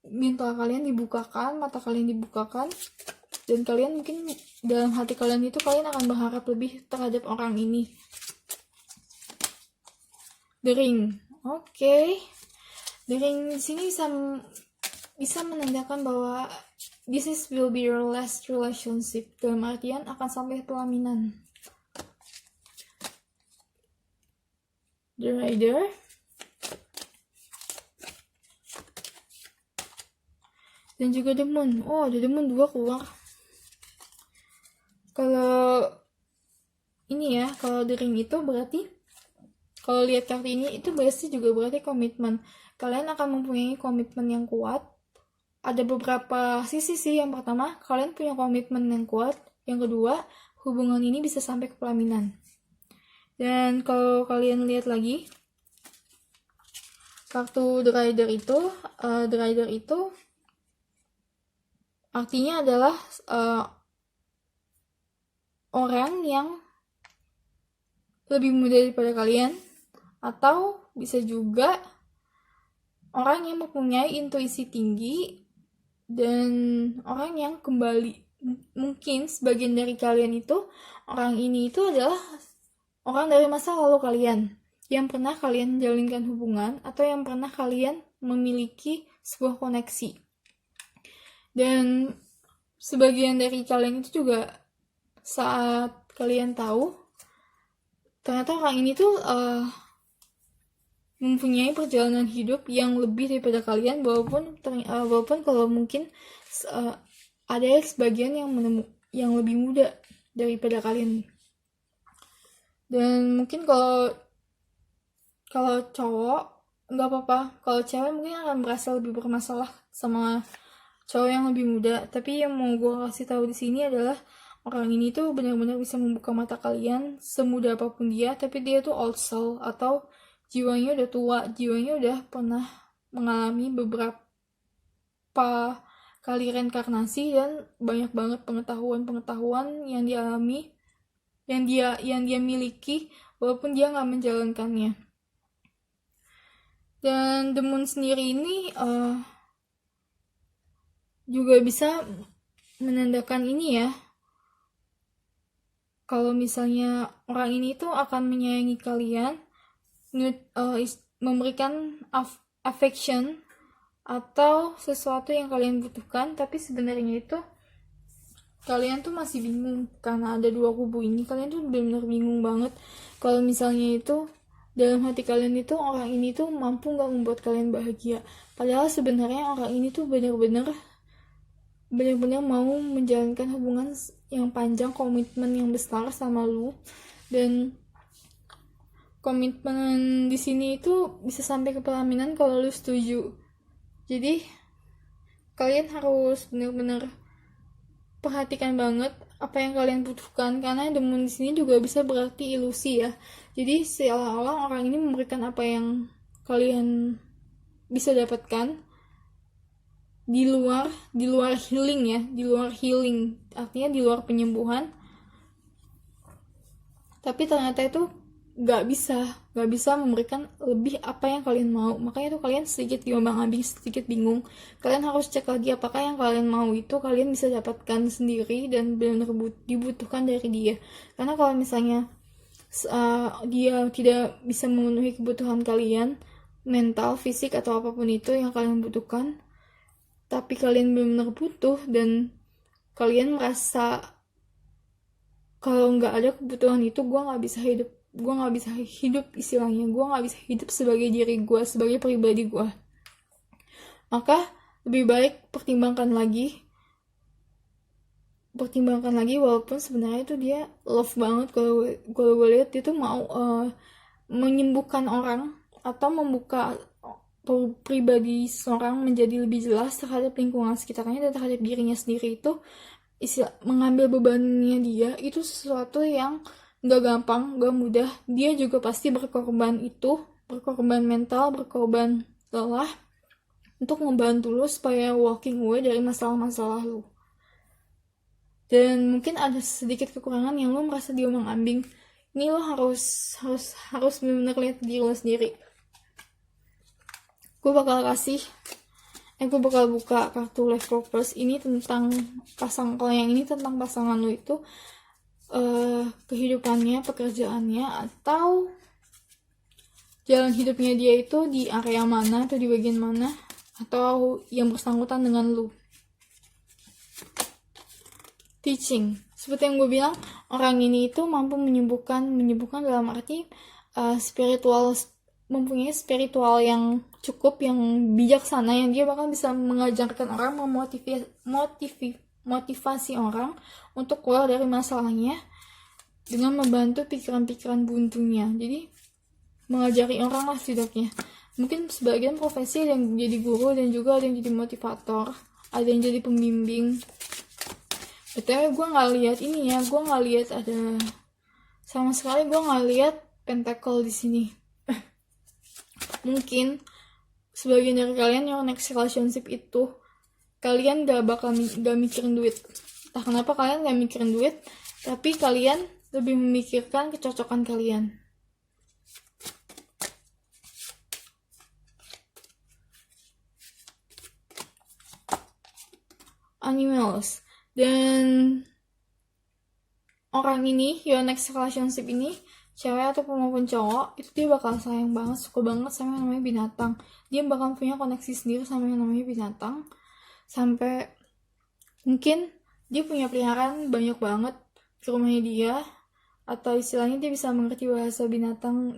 S1: mental kalian dibukakan, mata kalian dibukakan, dan kalian mungkin dalam hati kalian itu kalian akan berharap lebih terhadap orang ini. The Ring. Oke. The Ring di sini bisa menandakan bahwa this will be your last relationship, dalam artian akan sampai pelaminan. The Rider. dan juga The Moon. Oh, ada The Moon 2 keluar. Kalau ini ya, kalau The Ring itu berarti, kalau lihat kartu ini itu berarti juga berarti komitmen. Kalian akan mempunyai komitmen yang kuat. Ada beberapa sisi sih. Yang pertama, kalian punya komitmen yang kuat. Yang kedua, hubungan ini bisa sampai ke pelaminan. Dan kalau kalian lihat lagi kartu The Rider itu artinya adalah orang yang lebih muda daripada kalian, atau bisa juga orang yang mempunyai intuisi tinggi, dan orang yang kembali, mungkin sebagian dari kalian itu, orang ini itu adalah orang dari masa lalu kalian, yang pernah kalian jalinkan hubungan, atau yang pernah kalian memiliki sebuah koneksi. Dan sebagian dari kalian itu juga saat kalian tahu, ternyata orang ini tuh mempunyai perjalanan hidup yang lebih daripada kalian, walaupun kalau mungkin ada sebagian yang lebih muda daripada kalian. Dan mungkin kalau cowok nggak apa-apa, kalau cewek mungkin akan merasa lebih bermasalah sama cowok yang lebih muda. Tapi yang mau gue kasih tahu di sini adalah orang ini tuh benar-benar bisa membuka mata kalian semudah apapun dia, tapi dia tuh old soul, atau jiwanya udah tua, jiwanya udah pernah mengalami beberapa kali reinkarnasi, dan banyak banget pengetahuan yang dialami, yang dia miliki, walaupun dia nggak menjalankannya. Dan The Moon sendiri ini juga bisa menandakan ini ya, kalau misalnya orang ini tuh akan menyayangi kalian, memberikan affection atau sesuatu yang kalian butuhkan, tapi sebenarnya itu kalian tuh masih bingung karena ada dua kubu ini. Kalian tuh benar-benar bingung banget kalau misalnya itu dalam hati kalian itu orang ini tuh mampu nggak membuat kalian bahagia. Padahal sebenarnya orang ini tuh benar-benar mau menjalankan hubungan yang panjang, komitmen yang besar sama lu. Dan komitmen di sini itu bisa sampai ke pelaminan kalau lu setuju. Jadi kalian harus benar-benar perhatikan banget apa yang kalian butuhkan, karena The Moon di sini juga bisa berarti ilusi ya. Jadi seolah-olah orang ini memberikan apa yang kalian bisa dapatkan di luar healing ya, di luar healing, artinya di luar penyembuhan. Tapi ternyata itu gak bisa memberikan lebih apa yang kalian mau. Makanya tuh kalian sedikit diombang-ambing, sedikit bingung. Kalian harus cek lagi apakah yang kalian mau itu kalian bisa dapatkan sendiri dan benar-benar dibutuhkan dari dia. Karena kalau misalnya dia tidak bisa memenuhi kebutuhan kalian, mental, fisik, atau apapun itu yang kalian butuhkan, tapi kalian benar-benar butuh dan kalian merasa kalau nggak ada kebutuhan itu, gue nggak bisa hidup istilahnya, gue nggak bisa hidup sebagai diri gue, sebagai pribadi gue, maka lebih baik pertimbangkan lagi, walaupun sebenarnya itu dia love banget. Kalau gue lihat dia tuh mau menyembuhkan orang atau membuka pribadi seorang menjadi lebih jelas terhadap lingkungan sekitarnya dan terhadap dirinya sendiri. Itu mengambil bebannya dia itu sesuatu yang gak gampang, gak mudah. Dia juga pasti berkorban mental, berkorban lelah untuk membantu lo supaya walking away dari masalah-masalah lo. Dan mungkin ada sedikit kekurangan yang lo merasa diombang-ambing. Ini lo harus benar-benar lihat diri lo sendiri. Gue bakal buka kartu Life Purpose ini tentang kalau yang ini tentang pasangan lo itu, kehidupannya, pekerjaannya, atau jalan hidupnya dia itu di area mana atau di bagian mana, atau yang bersangkutan dengan lo. Teaching, seperti yang gue bilang, orang ini itu mampu menyembuhkan dalam arti spiritual, mempunyai spiritual yang cukup, yang bijaksana, yang dia bahkan bisa mengajarkan orang, motivasi orang untuk keluar dari masalahnya dengan membantu pikiran-pikiran buntunya. Jadi mengajari orang lah setidaknya. Mungkin sebagian profesi ada yang jadi guru, dan juga ada yang jadi motivator, ada yang jadi pembimbing. Betul, gue nggak lihat ini ya, gue nggak lihat ada, sama sekali gue nggak lihat pentacle di sini. Mungkin sebagian dari kalian yang next relationship itu kalian gak mikirin duit. Entah kenapa kalian gak mikirin duit, tapi kalian lebih memikirkan kecocokan kalian. Animals. Dan orang ini, your next relationship ini, cewek ataupun maupun cowok, itu dia bakal sayang banget, suka banget sama yang namanya binatang. Dia bakal punya koneksi sendiri sama yang namanya binatang, sampai mungkin dia punya peliharaan banyak banget di rumahnya dia, atau istilahnya dia bisa mengerti bahasa binatang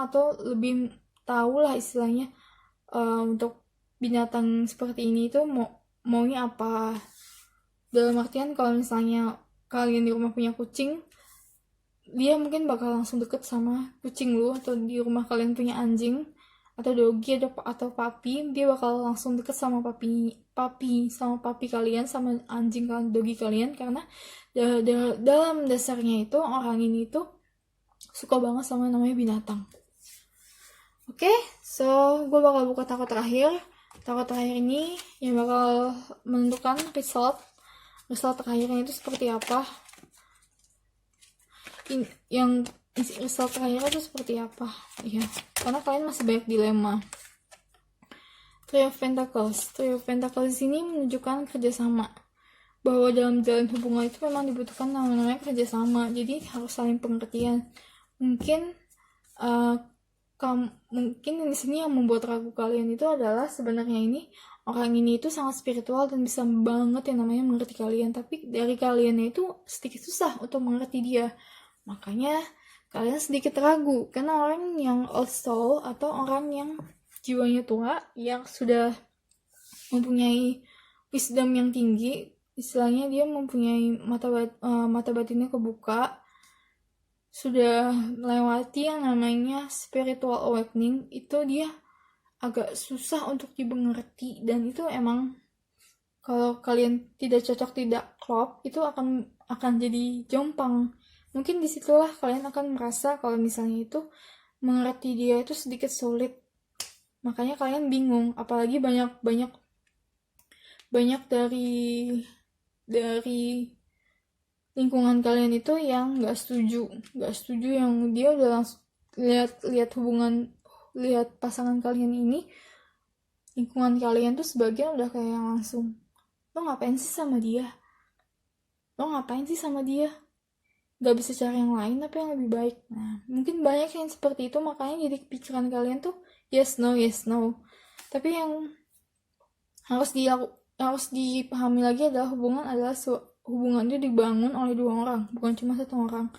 S1: atau lebih tahu lah istilahnya untuk binatang seperti ini itu maunya apa. Dalam artian kalau misalnya kalian di rumah punya kucing, dia mungkin bakal langsung deket sama kucing lu, atau di rumah kalian punya anjing atau doggy atau papi, dia bakal langsung deket sama papi kalian, sama anjing kalian, doggy kalian, karena dalam dasarnya itu orang ini tuh suka banget sama namanya binatang. Oke, so gue bakal buka takut terakhir. Takut terakhir ini yang bakal menentukan result terakhirnya itu seperti apa. Yang result terakhirnya itu seperti apa ya, karena kalian masih banyak dilema. Three of Pentacles ini menunjukkan kerjasama, bahwa dalam jalan hubungan itu memang dibutuhkan namanya kerjasama, jadi harus saling pengertian. Mungkin mungkin di sini yang membuat ragu kalian itu adalah sebenarnya ini orang ini itu sangat spiritual dan bisa banget yang namanya mengerti kalian, tapi dari kaliannya itu sedikit susah untuk mengerti dia. Makanya kalian sedikit ragu, karena orang yang old soul atau orang yang jiwanya tua, yang sudah mempunyai wisdom yang tinggi, istilahnya dia mempunyai mata batinnya kebuka, sudah melewati yang namanya spiritual awakening, itu dia agak susah untuk dimengerti. Dan itu emang kalau kalian tidak cocok, tidak klop, itu akan jadi jompang. Mungkin disitulah kalian akan merasa kalau misalnya itu mengerti dia itu sedikit sulit. Makanya kalian bingung, apalagi banyak dari lingkungan kalian itu yang nggak setuju, yang dia udah langsung lihat pasangan kalian ini, lingkungan kalian tuh sebagian udah kayak yang langsung, lo ngapain sih sama dia, gak bisa cari yang lain apa yang lebih baik. Nah, mungkin banyak yang seperti itu, makanya jadi pikiran kalian tuh yes no. Tapi yang harus dipahami lagi adalah hubungan itu dibangun oleh dua orang, bukan cuma satu orang.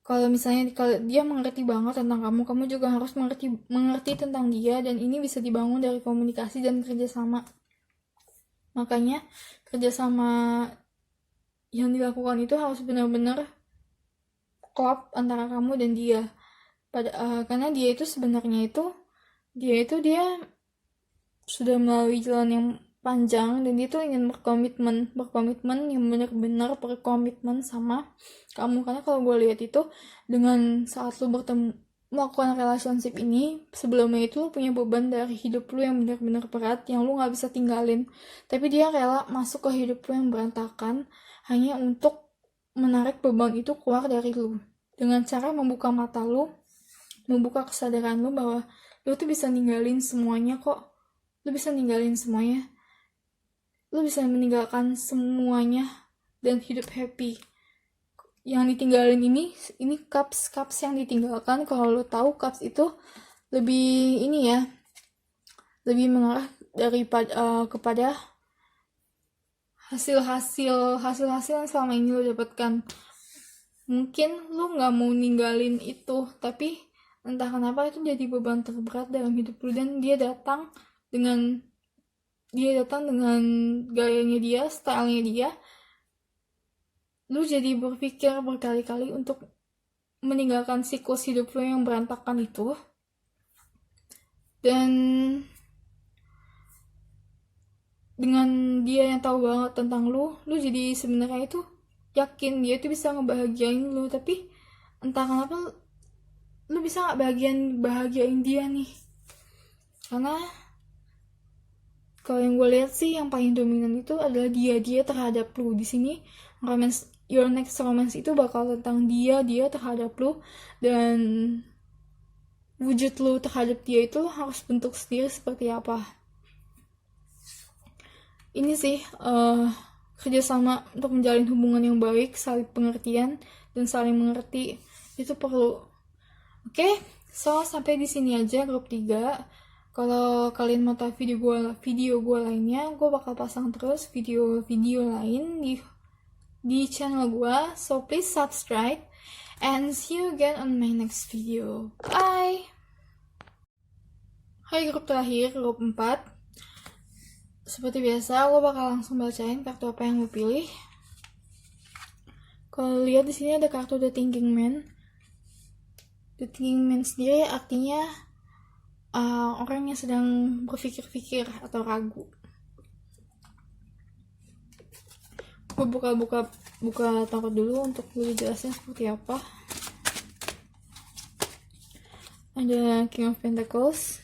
S1: Kalau misalnya dia mengerti banget tentang kamu juga harus mengerti tentang dia, dan ini bisa dibangun dari komunikasi dan kerjasama. Makanya kerjasama yang dilakukan itu harus benar-benar klop antara kamu dan dia. Karena dia itu sebenarnya dia sudah melalui jalan yang panjang, dan dia tuh ingin berkomitmen yang benar-benar berkomitmen sama kamu. Karena kalau gue lihat itu, dengan saat lu melakukan relationship ini, sebelumnya itu lu punya beban dari hidup lu yang benar-benar berat, yang lu gak bisa tinggalin, tapi dia rela masuk ke hidup lu yang berantakan hanya untuk menarik beban itu keluar dari lu, dengan cara membuka mata lu, membuka kesadaran lu bahwa lu tuh bisa ninggalin semuanya kok. Lu bisa meninggalkan semuanya dan hidup happy. Yang ditinggalin ini cups yang ditinggalkan. Kalau lu tahu cups itu lebih mengarah kepada hasil yang selama ini lu dapatkan. Mungkin lu nggak mau ninggalin itu, tapi entah kenapa itu jadi beban terberat dalam hidup lu, dan dia datang dengan gayanya dia, stylenya dia. Lu jadi berpikir berkali-kali untuk meninggalkan siklus hidup lu yang berantakan itu. Dan dengan dia yang tahu banget tentang lu jadi sebenarnya itu yakin dia itu bisa ngebahagiain lu, tapi entah kenapa lu bisa nggak bahagiain dia nih. Karena kalau yang gue lihat sih yang paling dominan itu adalah dia terhadap lu. Di sini your next romance itu bakal tentang dia terhadap lu, dan wujud lu terhadap dia itu harus bentuk sendiri seperti apa. Ini sih kerjasama untuk menjalin hubungan yang baik, saling pengertian dan saling mengerti itu perlu. Oke, so sampai di sini aja grup 3. Kalau kalian mau tahu video gue lainnya, gue bakal pasang terus video lain di channel gue. So please subscribe and see you again on my next video. Bye. Hai grup terakhir, grup 4. Seperti biasa, gue bakal langsung bacain kartu apa yang gue pilih. Kalau lihat di sini ada kartu The Thinking Man. The Thinking Man sendiri artinya orang yang sedang berpikir-pikir atau ragu. Gue buka tarot dulu untuk gue jelasin seperti apa. Ada King of Pentacles.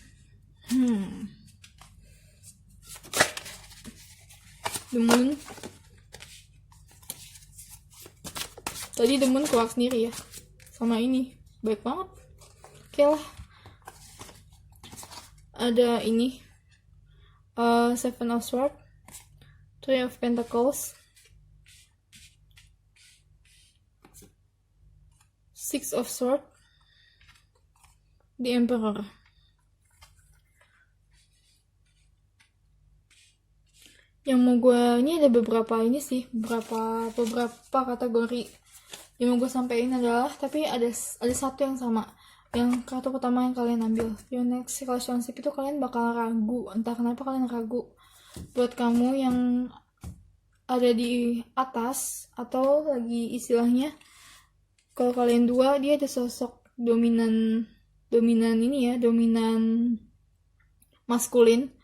S1: The Moon. Tadi The Moon keluar sendiri ya. Sama ini. Baik banget. Oke lah. Ada ini. Seven of Swords. Three of Pentacles. Six of Swords. The Emperor. Yang mau gue, ini ada beberapa kategori yang mau gue sampein adalah, tapi ada satu yang sama. Yang kartu pertama yang kalian ambil, your next relationship itu kalian bakal ragu. Entah kenapa kalian ragu. Buat kamu yang ada di atas atau lagi istilahnya, kalau kalian dua, dia ada sosok dominan maskulin.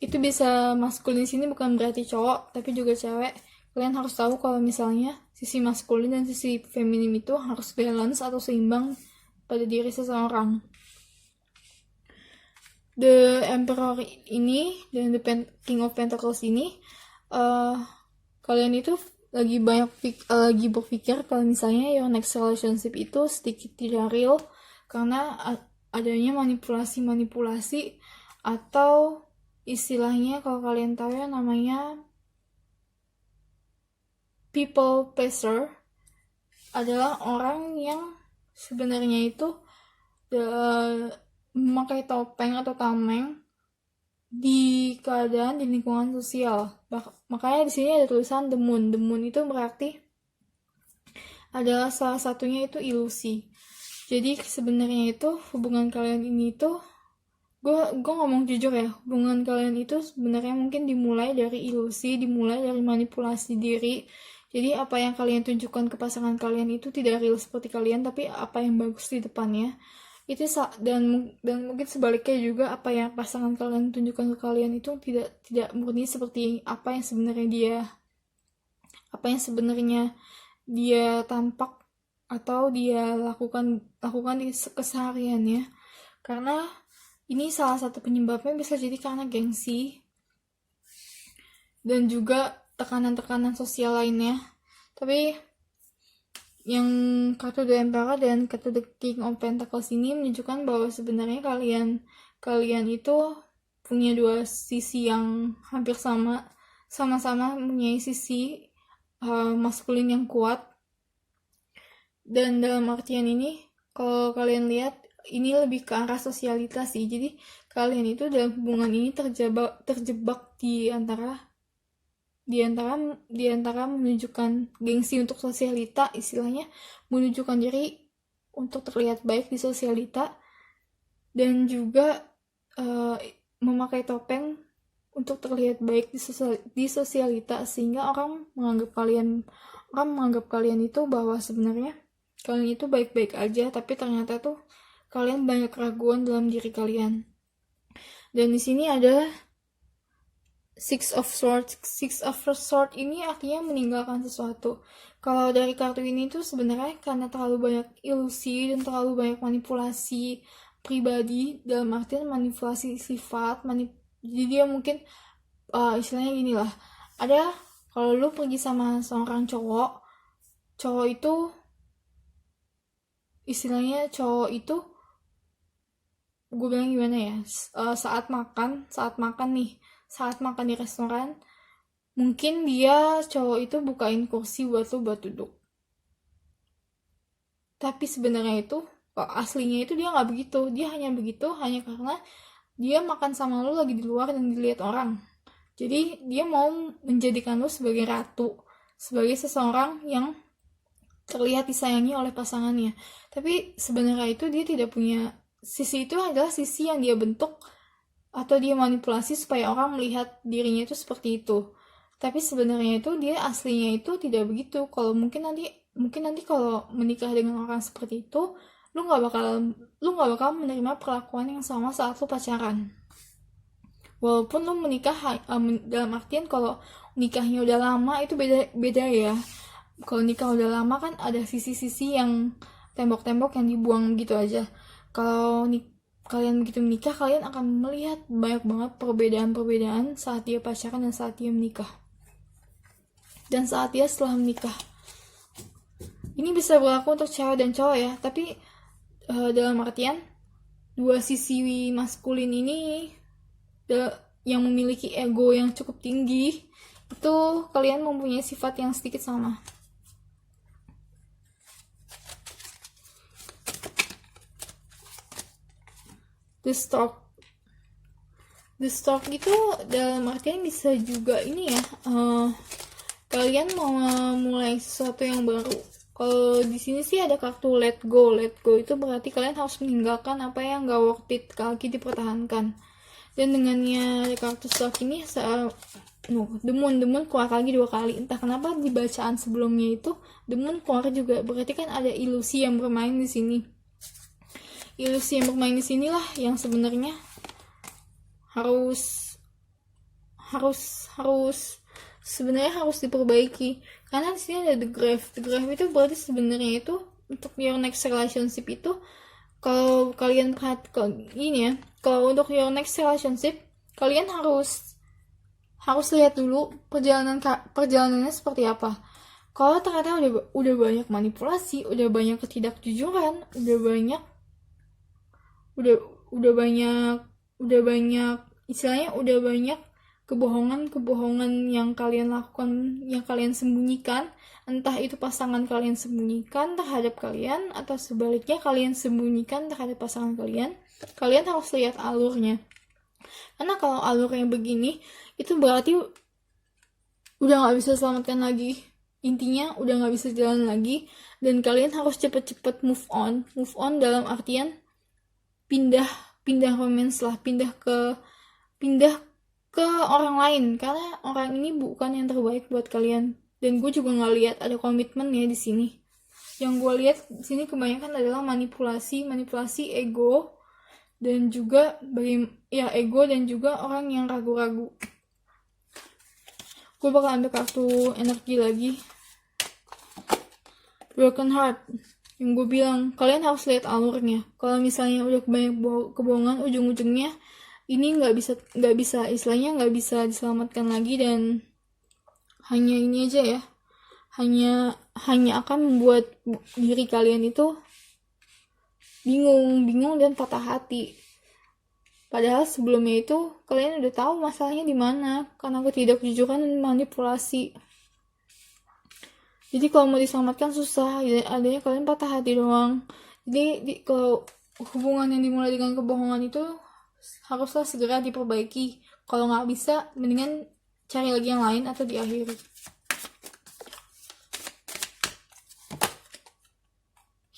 S1: Itu bisa maskulin sini bukan berarti cowok, tapi juga cewek. Kalian harus tahu kalau misalnya sisi maskulin dan sisi feminim itu harus balance atau seimbang pada diri seseorang. The Emperor ini dan The King of Pentacles ini, kalian itu lagi berpikir kalau misalnya your next relationship itu sedikit tidak real karena adanya manipulasi atau istilahnya kalau kalian tahu ya namanya people pleaser, adalah orang yang sebenarnya itu memakai topeng atau tameng di keadaan di lingkungan sosial. Makanya di sini ada tulisan The Moon. The Moon itu berarti adalah salah satunya itu ilusi. Jadi sebenarnya itu hubungan kalian ini tuh, gue ngomong jujur ya, hubungan kalian itu sebenarnya mungkin dimulai dari ilusi, dimulai dari manipulasi diri. Jadi apa yang kalian tunjukkan ke pasangan kalian itu tidak real seperti kalian, tapi apa yang bagus di depannya. Itu dan mungkin sebaliknya juga, apa yang pasangan kalian tunjukkan ke kalian itu tidak murni seperti apa yang sebenarnya dia tampak atau dia lakukan di kesehariannya. Karena ini salah satu penyebabnya bisa jadi karena gengsi dan juga tekanan-tekanan sosial lainnya. Tapi yang kartu The Emperor dan kartu The King of Pentacles ini menunjukkan bahwa sebenarnya kalian itu punya dua sisi yang hampir sama-sama mempunyai sisi maskulin yang kuat. Dan dalam artian ini, kalau kalian lihat, ini lebih ke arah sosialitas sih. Jadi kalian itu dalam hubungan ini terjebak di antara menunjukkan gengsi untuk sosialita, istilahnya menunjukkan diri untuk terlihat baik di sosialita, dan juga memakai topeng untuk terlihat baik di sosialita, sehingga orang menganggap kalian itu bahwa sebenarnya kalian itu baik-baik aja, tapi ternyata tuh kalian banyak keraguan dalam diri kalian. Dan di sini ada Six of Swords. Six of Swords ini artinya meninggalkan sesuatu. Kalau dari kartu ini tuh sebenarnya karena terlalu banyak ilusi dan terlalu banyak manipulasi pribadi, dalam artian manipulasi sifat, jadi dia mungkin istilahnya gini lah. Ada kalau lu pergi sama seorang cowok itu istilahnya cowok itu gue bilang gimana ya, saat makan di restoran, mungkin cowok itu bukain kursi buat lu buat duduk, tapi sebenarnya itu aslinya itu dia nggak begitu. Dia hanya begitu hanya karena dia makan sama lu lagi di luar dan dilihat orang. Jadi dia mau menjadikan lu sebagai ratu, sebagai seseorang yang terlihat disayangi oleh pasangannya. Tapi sebenarnya itu dia tidak punya sisi, itu adalah sisi yang dia bentuk atau dia manipulasi supaya orang melihat dirinya itu seperti itu. Tapi sebenarnya itu dia aslinya itu tidak begitu. Kalau mungkin nanti kalau menikah dengan orang seperti itu, lu nggak bakal menerima perlakuan yang sama saat lu pacaran. Walaupun lu menikah dalam artian kalau nikahnya udah lama itu beda ya. Kalau nikah udah lama kan ada sisi-sisi yang tembok-tembok yang dibuang gitu aja. Kalau kalian begitu menikah, kalian akan melihat banyak banget perbedaan-perbedaan saat dia pacaran dan saat dia menikah, dan saat dia setelah menikah. Ini bisa berlaku untuk cewek dan cowok ya, tapi dalam artian dua sisi maskulin ini yang memiliki ego yang cukup tinggi, itu kalian mempunyai sifat yang sedikit sama. The Stork itu dalam artian bisa juga ini ya, kalian mau mulai sesuatu yang baru. Kalau di sini sih ada kartu let go. Let go itu berarti kalian harus meninggalkan apa yang gak worth it lagi dipertahankan. Dan dengannya kartu Stork ini The Moon keluar lagi 2 kali. Entah kenapa di bacaan sebelumnya itu The Moon keluar juga, berarti kan ada ilusi yang bermain di sini. Ilusi yang bermain di sinilah yang sebenarnya sebenarnya harus diperbaiki. Karena di sini ada the grave. The grave itu berarti sebenarnya itu untuk your next relationship itu, kalau kalian perhatikan ini ya, kalau untuk your next relationship kalian harus lihat dulu perjalanannya seperti apa. Kalau ternyata udah banyak manipulasi, udah banyak ketidakjujuran, udah banyak istilahnya udah banyak kebohongan yang kalian lakukan, yang kalian sembunyikan, entah itu pasangan kalian sembunyikan terhadap kalian atau sebaliknya kalian sembunyikan terhadap pasangan kalian harus lihat alurnya. Karena kalau alurnya begini, itu berarti udah gak bisa selamatkan lagi. Intinya udah gak bisa jalan lagi, dan kalian harus cepet-cepet move on dalam artian pindah romance lah, pindah ke orang lain, karena orang ini bukan yang terbaik buat kalian. Dan gue juga nggak lihat ada komitmen ya di sini. Yang gue lihat di sini kebanyakan adalah manipulasi ego, dan juga ego dan juga orang yang ragu-ragu. Gue bakal ambil kartu energi lagi, Broken Heart. Yang gue bilang, kalian harus lihat alurnya. Kalau misalnya udah banyak kebohongan, ujung-ujungnya ini nggak bisa istilahnya nggak bisa diselamatkan lagi, dan hanya ini aja ya, hanya akan membuat diri kalian itu bingung dan patah hati. Padahal sebelumnya itu kalian udah tahu masalahnya di mana, karena ketidakjujuran dan manipulasi. Jadi kalau mau diselamatkan susah, adanya kalian patah hati doang. Jadi kalau hubungan yang dimulai dengan kebohongan itu haruslah segera diperbaiki. Kalau nggak bisa, mendingan cari lagi yang lain atau diakhiri.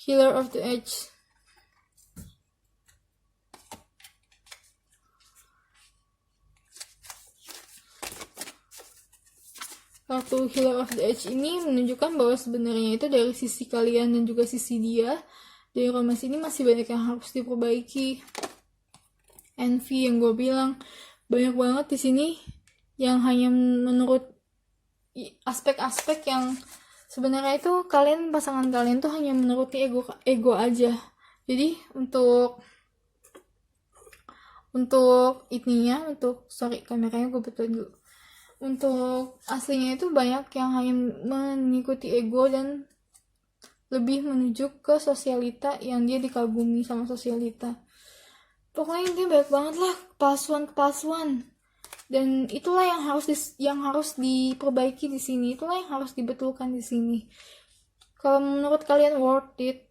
S1: Healer of the Edge. kartu Healer of the Age ini menunjukkan bahwa sebenarnya itu dari sisi kalian dan juga sisi dia, dari romance ini masih banyak yang harus diperbaiki. Envy yang gue bilang, banyak banget di sini yang hanya menurut aspek-aspek yang sebenarnya itu pasangan kalian tuh hanya menuruti ego aja. Jadi untuk kameranya gue betul dulu. Untuk aslinya itu banyak yang hanya mengikuti ego dan lebih menuju ke sosialita yang dia dikagumi sama sosialita. Pokoknya dia banyak banget lah kepalsuan. Dan itulah yang harus diperbaiki di sini. Itulah yang harus dibetulkan di sini. Kalau menurut kalian worth it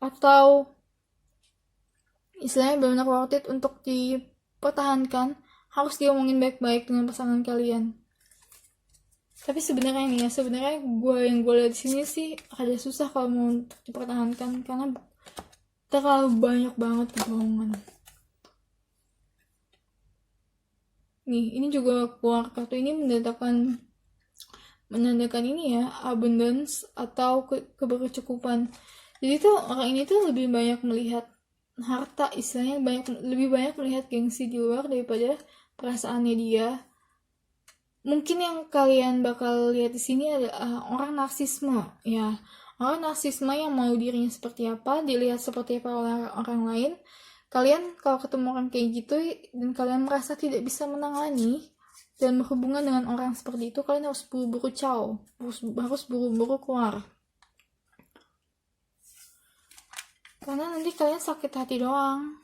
S1: atau istilahnya benar-benar worth it untuk dipertahankan, harus diomongin baik-baik dengan pasangan kalian. Tapi sebenarnya gue lihat di sini sih ada susah kalau mau untuk dipertahankan karena terlalu banyak banget kebohongan. Nih, ini juga keluar kartu ini menandakan ini ya, abundance atau keberkecukupan. Jadi tuh orang ini tuh lebih banyak melihat harta, istilahnya lebih banyak melihat gengsi di luar daripada perasaannya dia. Mungkin yang kalian bakal lihat di sini adalah orang narsisme, ya. Orang narsisme yang mau dirinya seperti apa, dilihat seperti apa oleh orang lain. Kalian kalau ketemu orang kayak gitu dan kalian merasa tidak bisa menangani dan berhubungan dengan orang seperti itu, kalian harus buru-buru harus buru-buru keluar. Karena nanti kalian sakit hati doang.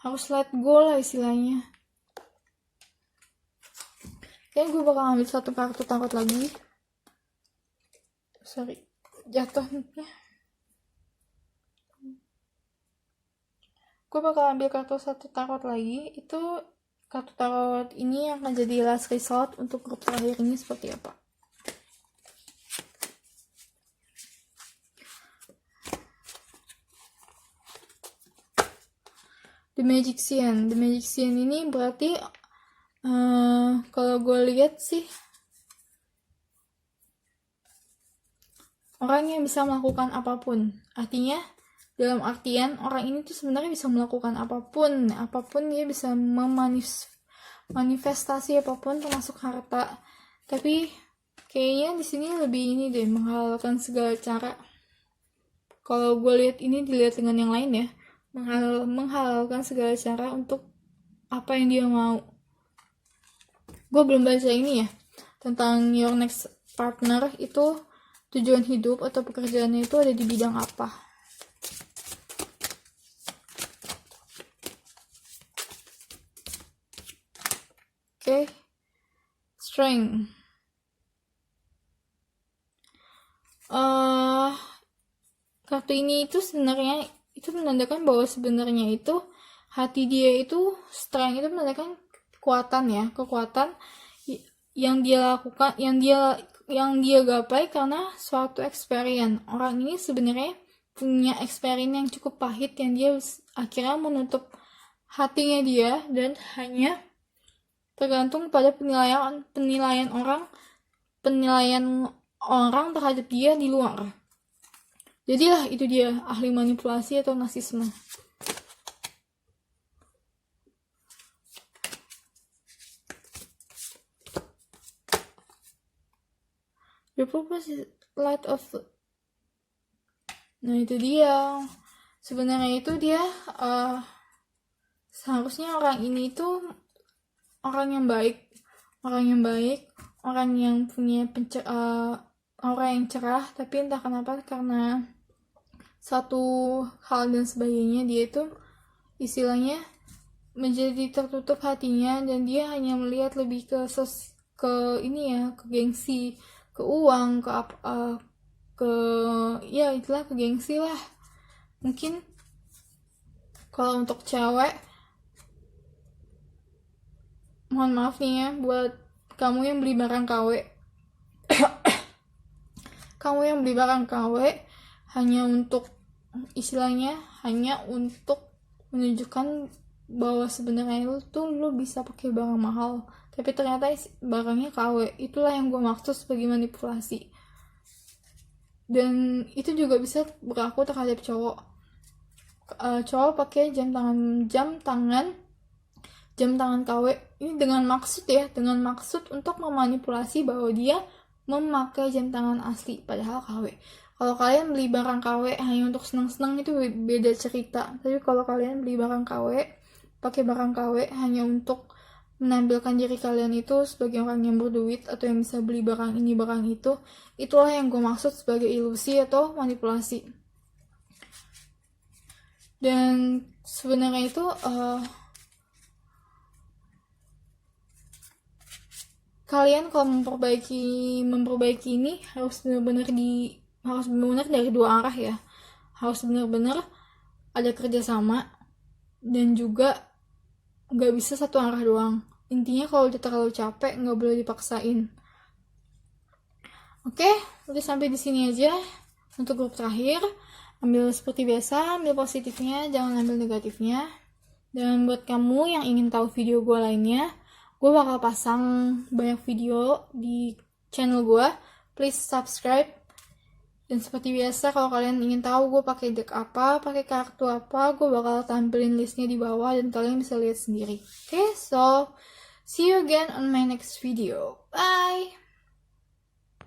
S1: Harus let go lah istilahnya. Kayaknya gue bakal ambil satu kartu tarot lagi. Jatuhnya. Gue bakal ambil satu tarot lagi. Itu kartu tarot ini yang akan jadi last result untuk grup terakhir ini seperti apa. The Magician ini berarti kalau gue lihat sih orang yang bisa melakukan apapun. Artinya dalam artian orang ini tuh sebenarnya bisa melakukan apapun dia bisa manifestasi apapun termasuk harta. Tapi kayaknya di sini lebih ini deh, menghalalkan segala cara. Kalau gue lihat ini dilihat dengan yang lain ya, menghalalkan segala cara untuk apa yang dia mau. Gue belum baca ini ya tentang your next partner itu tujuan hidup atau pekerjaannya itu ada di bidang apa. Oke. Strength. Kartu ini itu sebenarnya itu menandakan bahwa sebenarnya itu hati dia itu strength itu menandakan kekuatan yang dia lakukan, yang dia gapai karena suatu experience. Orang ini sebenarnya punya experience yang cukup pahit yang dia akhirnya menutup hatinya dia dan hanya tergantung pada penilaian orang terhadap dia di luar. Jadilah itu dia ahli manipulasi atau narsisme. The purpose is light of. Nah itu dia. Sebenarnya itu dia seharusnya orang ini itu orang yang baik, orang yang punya aura yang cerah, tapi entah kenapa karena satu hal dan sebagainya dia itu istilahnya menjadi tertutup hatinya dan dia hanya melihat lebih ke gengsi, ke uang, itulah ke gengsi lah. Mungkin kalau untuk cewek, mohon maaf nih ya buat kamu yang beli barang KW. Kamu yang beli barang KW hanya untuk istilahnya hanya untuk menunjukkan bahwa sebenarnya lu bisa pakai barang mahal, tapi ternyata barangnya KW. Itulah yang gue maksud sebagai manipulasi. Dan itu juga bisa berlaku terhadap cowok. Cowok pakai jam tangan KW ini dengan maksud untuk memanipulasi bahwa dia memakai jam tangan asli padahal KW. Kalau kalian beli barang KW hanya untuk senang-senang itu beda cerita. Tapi kalau kalian beli barang KW, pakai barang KW hanya untuk menampilkan diri kalian itu sebagai orang yang berduit atau yang bisa beli barang ini barang itu, itulah yang gue maksud sebagai ilusi atau manipulasi. Dan sebenarnya itu kalian kalau memperbaiki ini harus benar-benar dari dua arah ya. Harus benar-benar ada kerjasama dan juga nggak bisa satu arah doang. Intinya kalau udah terlalu capek nggak boleh dipaksain. Oke, udah sampai di sini aja untuk grup terakhir. Ambil seperti biasa, ambil positifnya, jangan ambil negatifnya. Dan buat kamu yang ingin tahu video gue lainnya, gue bakal pasang banyak video di channel gue. Please subscribe. Dan seperti biasa, kalau kalian ingin tahu gue pakai deck apa, pakai kartu apa, gue bakal tampilin listnya di bawah dan kalian bisa lihat sendiri. Okay, so see you again on my next video. Bye!